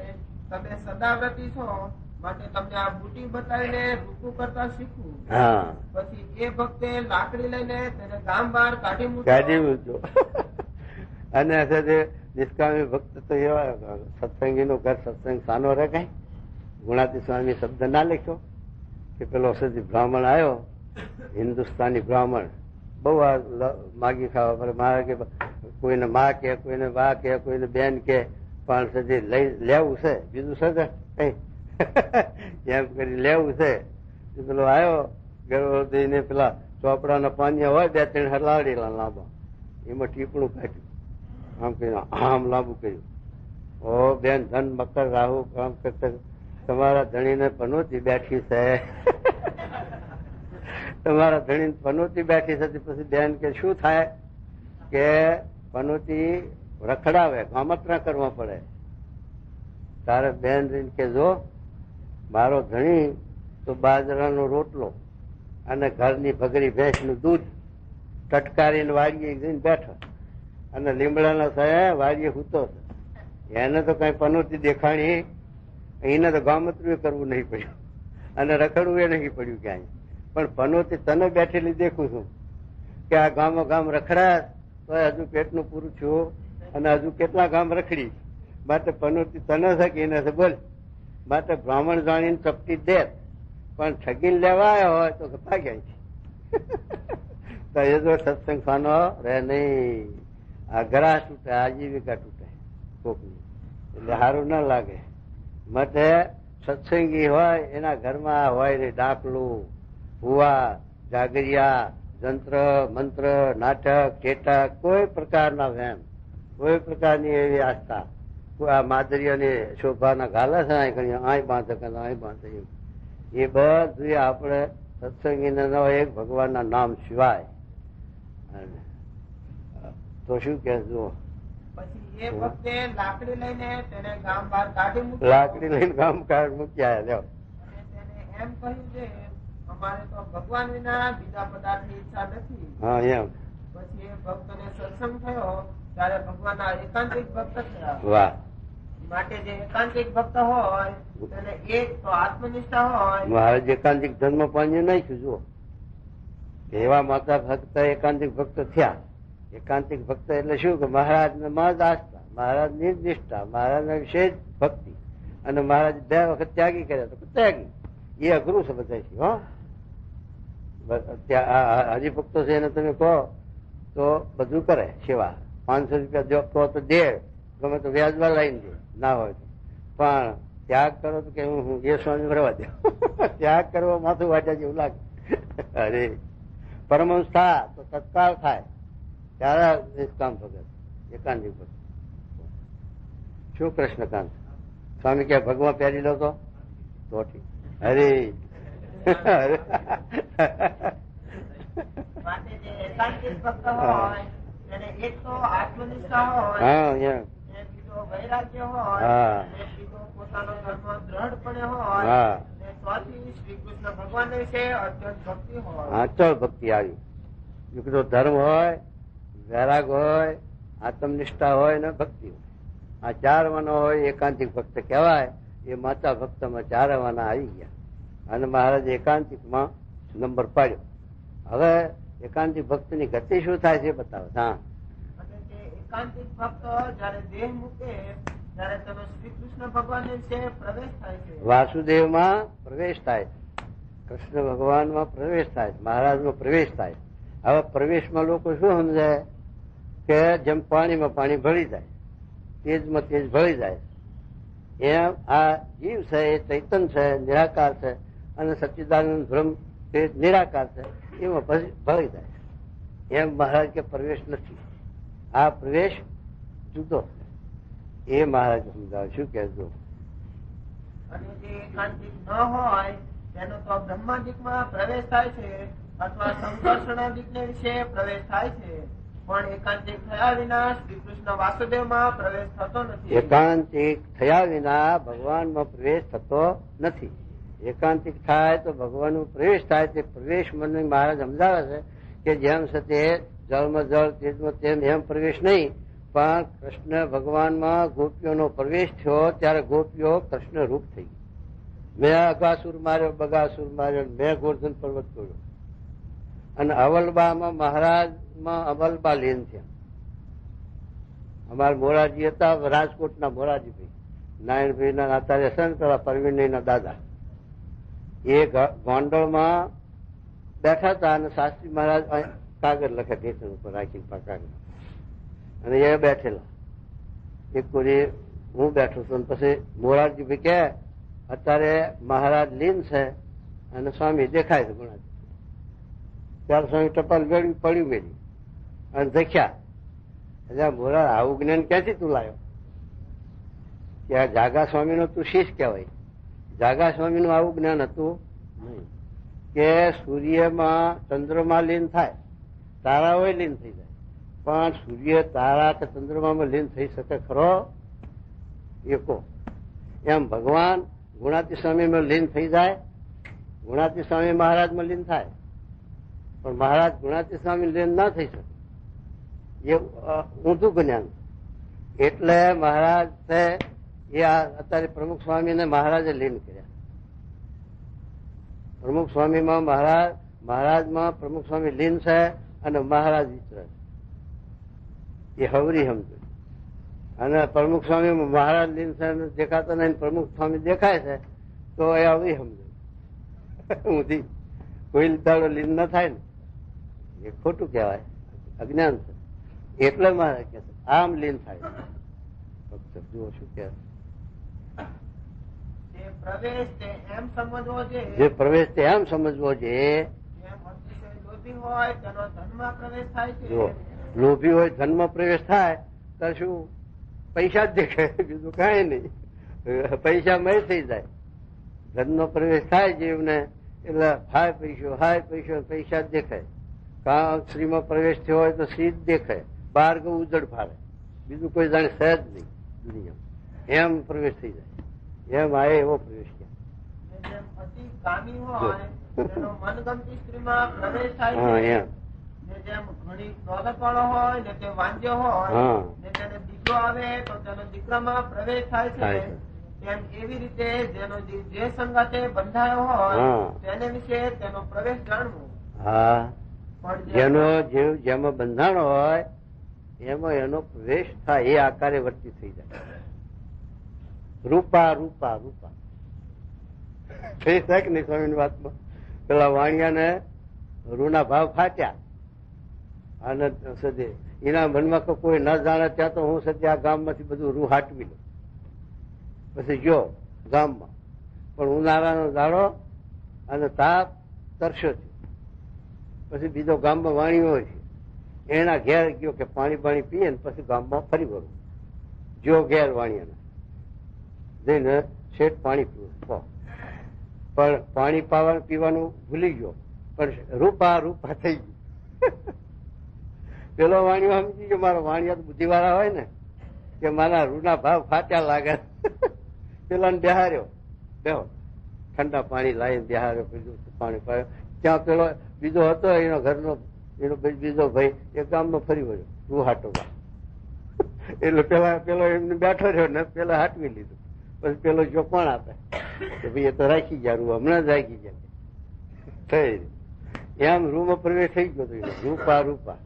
S1: તમે સદાવ્રતી છો, માટે તમને આ બુટી બતાવીને રૂકુ કરતા શીખવું. પછી એ ભક્તે લાકડી લઈને તેને ગામ બહાર કાઢી મૂક્યો.
S2: અને નિષ્કામી ભક્ત તો એવા સત્સંગી નું ઘર સત્સંગ સાનો રહે. કઈ ગુણાતી સ્વામી શબ્દ ના લખ્યો કે પેલો સદી બ્રાહ્મણ આવ્યો, હિન્દુસ્તાની બ્રાહ્મણ, બહુ આ માગી ખાવા પડે. મારે કે કોઈને માં કે, કોઈને બા કે, કોઈને બેન કે, પણ સદી લઈ લેવું છે, બીજું છે કઈ એમ કરી લેવું છે. પેલો આવ્યો ગર્ભવતીને પેલા ચોપડાના પાનિયા હોય 2-3 હલાવડેલા લાંબા, એમાં ટીપણું કાઢ્યું, આમ કર્યું, આમ લાંબુ કર્યું. ઓ બેન ધન મકર રાહુ કામ કરતા તમારા ધણીને પનોતી બેઠી છે, તમારા ધણી પનોતી બેઠી છે. પછી બેન કે શું થાય? કે પનોતી રખડાવે, ગામત્રા કરવા પડે. તારે બેન કે જો મારો ધણી તો બાજરાનો રોટલો અને ઘરની ભગરી ભેંસનું દૂધ ટટકારીને વાડીએ જઈને બેઠો, અને લીમડાના સાયા વાડીએ સૂતો છે. એને તો કઈ પનોતી દેખાણી, એને તો ગામત્રું કરવું નહીં પડ્યું અને રખડવું એ નહીં પડ્યું ક્યાંય. પણ પનોતી તને બેઠેલી દેખું છું કે આ ગામો ગામ રખડા તો હજુ પેટનું પૂરું થયું, અને હજુ કેટલા ગામ રખડી. માટે પનોતી તને છે કે એને છે બોલ. માટે બ્રાહ્મણ જાણીને ચપટી દે, પણ ઠગીને લેવા આવ્યા હોય તો ભાગ્યા છે. તો એ જો સત્સંગ ફાનો રહે નહીં. આ ગ્રાસ તૂટે, આજીવિકા તૂટે કોકની, એટલે સારું ના લાગે. માટે સત્સંગી હોય એના ઘરમાં હોય ને ડાકલું, ભુવા, જાગરિયા, જંત્ર મંત્ર, નાટક, ટેટક, કોઈ પ્રકારના વહેમ, કોઈ પ્રકારની એવી આસ્થા. આ માદરીઓની શોભાના ગાલા છે, આય બાંધે આય બાંધે, એ બધું આપણે સત્સંગીને ન હોય એક ભગવાનના નામ સિવાય. તો શું કે જુઓ,
S1: પછી એ વખતે લાકડી લઈને તેને ગામ બહાર કાઢી મૂકી.
S2: લાકડી લઈને ગામ બહાર મૂક્યા. લ્યો,
S1: તેને એમ કહ્યું છે અમારે તો ભગવાન વિના બીજા પદાર્થની ઈચ્છા નથી.
S2: હા એમ.
S1: પછી એ ભક્તને સત્સંગ થયો ત્યારે ભગવાનના એકાંતિક ભક્ત થયા.
S2: વાહ.
S1: માટે જે એકાંતિક ભક્ત હોય તેને એક તો આત્મનિષ્ઠા હોય.
S2: મહારાજ એકાંતિક ધર્મ પામ્યું નાખ્યું. જુઓ, એવા માતા ભક્ત એકાંતિક ભક્ત થયા. એકાંતિક ભક્ત એટલે શું કે મહારાજ ને માં જ આસ્થા, મહારાજ ની નિષ્ઠા, મહારાજ ના વિશે ભક્તિ. અને મહારાજ 2 વખત ત્યાગી કર્યા તો ત્યાગી, એ અઘરું છે બધા. હરિભક્તો છે એને તમે કહો તો બધું કરે સેવા. 500 રૂપિયા કહો તો દે, ગમે તો વ્યાજમાં લઈને દે, ના હોય તો. પણ ત્યાગ કરો તો કે હું એ સ્વામી ભરવા દે. ત્યાગ કરવો માથું વાંચ્યા જેવું લાગે. અરે પરમહંસ થાય તો તત્કાળ થાય ત્યારે નિષ્કામ ભગત, એકાંતિક ભગત. શું કૃષ્ણકાંત સ્વામી કે ભગવાન પહેરી લો તો ઠીક. અરે
S3: માટે જે એકાંતિક ભક્ત હોય એને એક તો આત્મનિષ્ઠા હોય,
S2: હા
S3: બીજો વૈરાગ્ય હોય, બીજો પોતાનો ધર્મ દ્રઢપણે હોય,
S2: હા
S3: ચોથી શ્રી કૃષ્ણ ભગવાન વિશે અત્યંત ભક્તિ હોય.
S2: અચળ ભક્તિ આવી. જો ધર્મ હોય, વૈરાગ હોય, આત્મનિષ્ઠા હોય ને ભક્તિ હોય, આ ચાર વાના હોય એકાંતિક ભક્ત કહેવાય. એ માતા ભક્તમાં ચાર વાના આવી ગયા અને મહારાજે એકાંતિકમાં નંબર પાડ્યો. હવે એકાંતિક ભક્તની ગતિ શું થાય છે બતાવો. હા,
S3: એકાંતિક ભક્ત જયારે દેહ મૂકે ત્યારે તેનો શ્રી કૃષ્ણ ભગવાન વિશે પ્રવેશ થાય છે,
S2: વાસુદેવમાં પ્રવેશ થાય, કૃષ્ણ ભગવાનમાં પ્રવેશ થાય, મહારાજમાં પ્રવેશ થાય. હવે પ્રવેશમાં લોકો શું સમજે કે જેમ પાણીમાં પાણી ભળી જાય, તેજમાં તેજ ભળી જાય, એમ આ જીવ છે એ ચૈતન છે, નિરાકાર છે, અને સચ્ચિદાનંદ બ્રહ્મ તે નિરાકાર છે, એમાં ભળી જાય. એમ મહારાજ કે પ્રવેશ નથી, આ પ્રવેશ જુદો છે. એ મહારાજ સમજાવે. શું કહેજો?
S3: અને જે એકાંતિક ન હોય તેનો તો બ્રહ્માદિકમાં પ્રવેશ થાય છે અથવા સંકર્ષણાદિક વિશે પ્રવેશ થાય છે, પણ એકાંતિક થયા વિના શ્રી કૃષ્ણ વાસુદેવમાં પ્રવેશ થતો નથી.
S2: એકાંતિક થયા વિના ભગવાનમાં પ્રવેશ થતો નથી. એકાંતિક થાય તો ભગવાનનો પ્રવેશ થાય. તે પ્રવેશ મને મહારાજ સમજાવે છે કે જેમ છે તે જળમાં જળ, તેજમાં તેમ, એમ પ્રવેશ નહીં, પણ કૃષ્ણ ભગવાનમાં ગોપીઓનો પ્રવેશ થયો ત્યારે ગોપીઓ કૃષ્ણ રૂપ થઈ ગઈ. મેં અગાસુર માર્યો, બગાસુર માર્યો, મેં ગોર્ધન પર્વત તોડ્યો. અને અવલબામાં મહારાજમાં અવલબા લીન થયા. અમારા મોરારજી હતા, રાજકોટના મોરારજીભાઈ, નારાયણભાઈના અત્યારે સંત પેલા પરવીનના દાદા. એ ગોંડલમાં બેઠા હતા અને શાસ્ત્રી મહારાજ કાગળ લખે ટેશન ઉપર રાખીને કાગળ, અને એ બેઠેલા. એક કોરી હું બેઠો છું, પછી મોરારજીભાઈ કે અત્યારે મહારાજ લીન છે અને સ્વામી દેખાય છે ગુણાજી. ત્યારે સ્વામી ટપાલ પડ્યું મેળ્યું અને દેખ્યા. એટલે મોરાર આવું જ્ઞાન ક્યાંથી તું લાવ્યો? કે આ જાગા સ્વામીનો તું શિષ્ય કહેવાય. જાગા સ્વામીનું આવું જ્ઞાન હતું નહીં કે સૂર્યમાં ચંદ્રમાં લીન થાય, તારાઓ લીન થઈ જાય, પણ સૂર્ય તારા કે ચંદ્રમામાં લીન થઈ શકે ખરો? એકો. એમ ભગવાન ગુણાતી સ્વામીમાં લીન થઈ જાય, ગુણાતી સ્વામી મહારાજમાં લીન થાય, પણ મહારાજ ગુણાતી સ્વામી લીન ના થઈ શકે. એ ઊંધું જ્ઞાન. એટલે મહારાજ છે એ અત્યારે પ્રમુખ સ્વામીને મહારાજે લીન કર્યા. પ્રમુખ સ્વામીમાં મહારાજમાં પ્રમુખ સ્વામી લીન છે અને મહારાજ વિચરે છે. એ હવરી સમજો. અને પ્રમુખ સ્વામી મહારાજ લીન છે દેખાતો નહીં, પ્રમુખ સ્વામી દેખાય છે તો એ હવરી સમજો. ઊંધી કોઈ દાડો લીન ન થાય ને એ ખોટું કહેવાય, અજ્ઞાન છે. એટલે મહારાજ કે આમ લીન થાય. ફક્ત જુઓ શું કહેવાય.
S3: જે પ્રવેશ તે એમ સમજવો જોઈએ, લોભી હોય તેનો ધનમાં પ્રવેશ થાય છે.
S2: લોભી હોય ધનમાં પ્રવેશ થાય તો શું પૈસા જ દેખાય, બીજું કઈ નહીં. પૈસા મય થઈ જાય. ધનનો પ્રવેશ થાય જીવને એટલે હાય પૈસો પૈસા જ દેખાય. કા શ્રીમાં પ્રવેશ થયો હોય તો શ્રી જ દેખાય, બહાર ગયું ઉજળ ફાળે, બીજું કોઈ જાણે સહેજ નહીં દુનિયામાં. એમ પ્રવેશ થઈ જાય. એમ આવે એવો પ્રવેશ ક્યાં.
S3: જેમ અતિ કામી હોય તેનો મનગમતી સ્ત્રીમાં પ્રવેશ થાય છે.
S2: એમ
S3: જેમ ઘણી દોલત વાળો હોય ને તે વાંજ્ય હોય ને તેને દીકરો આવે તો તેનો દીકરામાં પ્રવેશ થાય છે. એમ એવી રીતે જેનો જે સંગાતે બંધાયો હોય તેને વિશે તેનો પ્રવેશ જાણવો.
S2: હા, જેનો જીવ જેમાં બંધાણો હોય એમાં એનો પ્રવેશ થાય, એ આકારે વર્તી થઈ જાય. રૂપા રૂપા રૂપા થઈ શકે નહીં સ્વામીની વાતમાં. પેલા વાણિયાને રૂના ભાવ ફાટ્યા અને સદે એના મનમાં કોઈ ન જાણે ત્યાં તો હું સદ્ય આ ગામમાંથી બધું રૂ હાટવી લઉં. પછી ગયો ગામમાં, પણ ઉનાળાનો દાડો અને તાપ તરસ્યો છે. પછી બીજો ગામમાં વાણીઓ છે, એના ઘેર ગયો કે પાણી પીએ ને પછી ગામમાં ફરી વળું. જો ઘેર વાણિયાના જઈને શેઠ પાણી પીવું, પણ પાણી પીવાનું ભૂલી ગયો, પણ રૂપા રૂપા થઈ ગયું. પેલો વાણિયો સમજી ગયો, મારો વાણિયા બુદ્ધિવાળા હોય ને કે મારા રૂના ભાવ ફાટ્યા લાગે. પેલા બેહાર્યો, બેહો ઠંડા પાણી લાવીને બેહાર્યો, બીજું પાણી પાયો. ત્યાં પેલો બીજો હતો એનો ઘરનો એનો બીજો ભાઈ એ ગામમાં ફરી વળ્યો રૂહાટોમાં. એટલે પેલો એમને બેઠો રહ્યો ને પેલા હાટવી લીધું. પછી પેલો જો કોણ આપે કે ભાઈ એ તો રાખી ગયા રૂ, હમણાં જ રાખી ગયા થઈ. એમ રૂમાં પ્રવેશ થઈ ગયો હતો. રૂપા રૂપા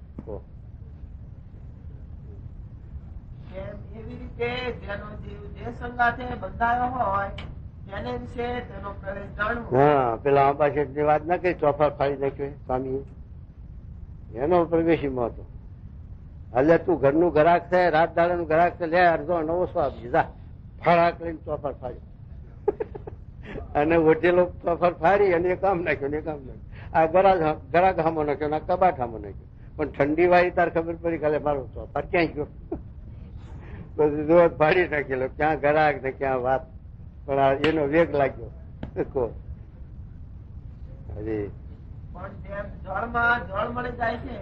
S3: એવી રીતે જેનો જીવ જે સંગાથે બંધાયો હોય તેને વિશે તેનો પ્રવેશ જાણવો.
S2: હા, પેલા આંબા શેઠ ની વાત ના કરી, ચોફા ફાડી નાખ્યો સ્વામી, એનો પ્રવેશીમાં હતો. એટલે તું ઘરનું ગ્રાહક છે, રાત દાડાનું ગ્રાહક છે, લે અડધો નવો સો આપજે, જા. ફળાક લઈને ચોફર ફાડ્યો અને ઓઢેલો ચોફર ફાડી અને એ કામ નાખ્યો ને એ કામ નાખ્યો. આ ગરાગ હામો નાખ્યો ને આ કબાટ હામો નાખ્યો. પણ ઠંડી વાળી તાર ખબર પડી કે મારો ચોફર ક્યાં ગયો. પછી રોજ ફાડી નાખેલો, ક્યાં ગરાગ ને ક્યાં વાત. પણ એનો વેગ લાગ્યો. હજી
S3: પણ જેમ જળમાં જળ મળી જાય છે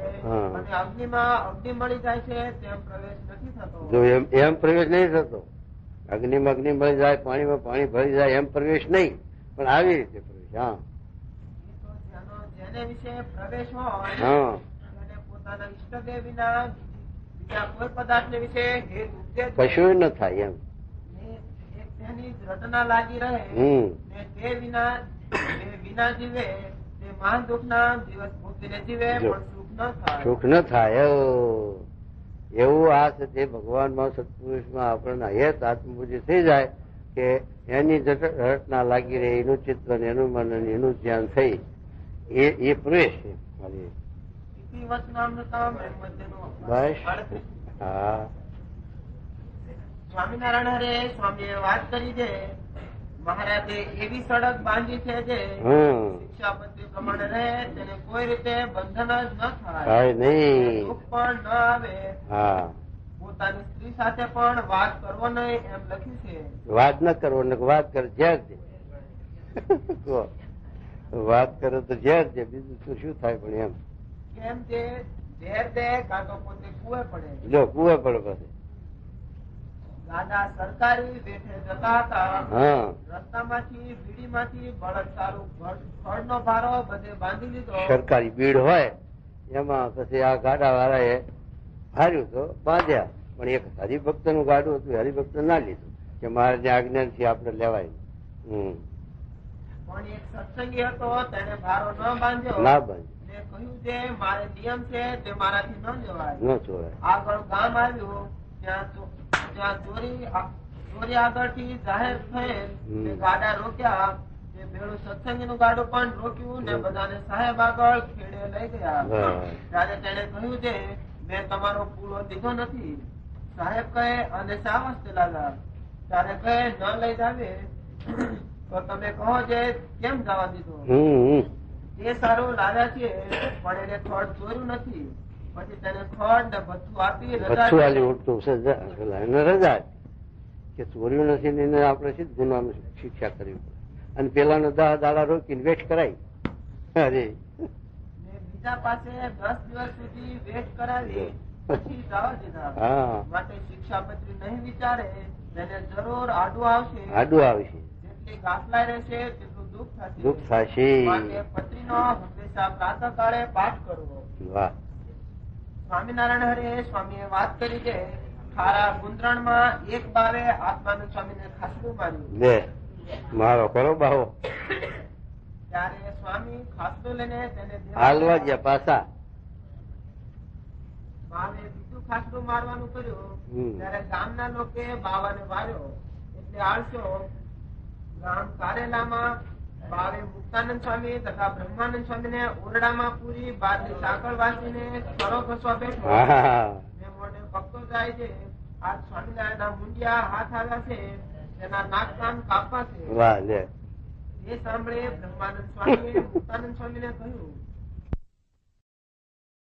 S3: અને અગ્નિમાં અગ્નિ મળી જાય છે તેમ પ્રવેશ નથી થતો.
S2: જો એમ પ્રવેશ નહીં થતો. અગ્નિમાં અગ્નિ મળી જાય, પાણીમાં પાણી ભરી જાય, એમ પ્રવેશ નહીં, પણ આવી રીતે પ્રવેશ. હા,
S3: જેને વિશે પ્રવેશ હોય
S2: હા,
S3: અને પોતાના ઈષ્ટદેવ વિના બીજા કોઈ પદાર્થ વિશે
S2: કશું ન થાય એમ.
S3: તેની રટના લાગી રહે ને તે વિના જીવે તે મહાન દુઃખના દિવસ ભોગવીને જીવે પણ સુખ ન થાય.
S2: એવું આ છે તે ભગવાનમાં સત્પુરુષમાં આપણને હેત આત્મબુદ્ધિ થઈ જાય કે એની રટના લાગી રહે, એનું ચિત્તન, એનું મનન, એનું ધ્યાન થઈ એ પ્રવેશ છે. બસ હા.
S3: સ્વામિનારાયણ હરે સ્વામીએ વાત કરી છે, મહારાજે એવી સડક બાંધી છે જે શિક્ષાપત્રી પ્રમાણે રહે, તેને કોઈ રીતે બંધન જ ન થાય, દુઃખ પણ ન આવે. પોતાની સ્ત્રી સાથે પણ વાત કરવો નહીં એમ લખ્યું છે.
S2: વાત ન કરવો ને વાત કર ઝેર છે. વાત કરો તો ઝેર છે, બીજું તો શું થાય. પણ એમ
S3: કેમ કે ઝેર દે કાં તો પોતે કુએ પડે.
S2: જો કુએ પડે પછી
S3: દાદા સરકારી બેઠે જતા હતા, રસ્તામાંથી બીડીમાંથી બળદ સારું ફળનો ભારો બધે બાંધી લીધો. સરકારી
S2: બીડ હોય એમાં પછી આ ગાડા વાળા એ હાર્યું તો બાંધ્યા, પણ એક હરિભક્ત નું ગાડું હતું, હરિભક્ત ના લીધું કે મારે જે આજ્ઞા થી આપડે લેવાય.
S3: પણ એક સત્સંગી હતો, તેને ભારો ન બાંધ્યો,
S2: ના બાંધ્યો,
S3: કહ્યું જે મારે નિયમ છે તે મારાથી ન જવાય.
S2: ન જોવાય.
S3: આગળ ગામ આવ્યું, ત્યાં ચોરી આગળથી જાહેર થયેલ ગાડા રોક્યા. ભેળું સત્સંગી નું ગાડું પણ રોક્યું ને બધાને સાહેબ આગળ ખેડે લઈ ગયા. ત્યારે તેને કહ્યું છે મેં તમારો પૂરો લીધો નથી. સાહેબ કહે અને શા વસ્તે લાગ્યા? ત્યારે કહે ન લઈ જાવે તો તમે કહો છે કેમ જવા દીધો? એ સારું લાવ્યા છે પણ એને થોડ ચોર્યું નથી. પછી તેને ખડ ને ભથ્થું આપી
S2: રજા કે ચોર્યું નથી ને આપણે સીધ ગુનાનું શિક્ષા કરવી પડે. અને પેલાનો દાડા રોકીને વેઠ કરાય. અરે
S3: બીજા પાસે 10 દિવસ સુધી વેઠ કરાવી પછી જવા દીધા. માટે શિક્ષાપત્રી નહીં વિચારે તેને જરૂર આડું આવશે. જેટલી ગાફલાઈ રહેશે તેટલું દુઃખ થશે. માટે પત્રીનો હંમેશા પ્રાતઃ કાળે પાઠ કરવો. વાહ. સ્વામિનારાયણ હરે સ્વામીએ વાત કરી છે, ખારા ગુંદરણમાં એક બાવે આત્માનંદ સ્વામીને ખાસડું માર્યું.
S2: મારો કરો બાવો.
S3: ત્યારે સ્વામી ખાસડું લઈને તેને
S2: હાલવા ગયા પાછા.
S3: બાવે બીજું ખાસડું મારવાનું કર્યું. ત્યારે ગામના લોકે બાવાને વાર્યો એટલે આળસો. ગામ કારેલામાં બાવે મુક્તાનંદ સ્વામી તથા બ્રહ્માનંદ સ્વામી ને ઓરડામાં પૂરી બારની સાંકળ વાંચીને સરો ઘસવા બેઠો. મોઢે ભક્તો જાય છે. આ સ્વામિનારાયણ મુંડિયા હાથ આવ્યા છે, તેના નાક કાન કાપવા છે. એ સાંભળે બ્રહ્માનંદ સ્વામી મુક્તાનંદ સ્વામી ને કહ્યું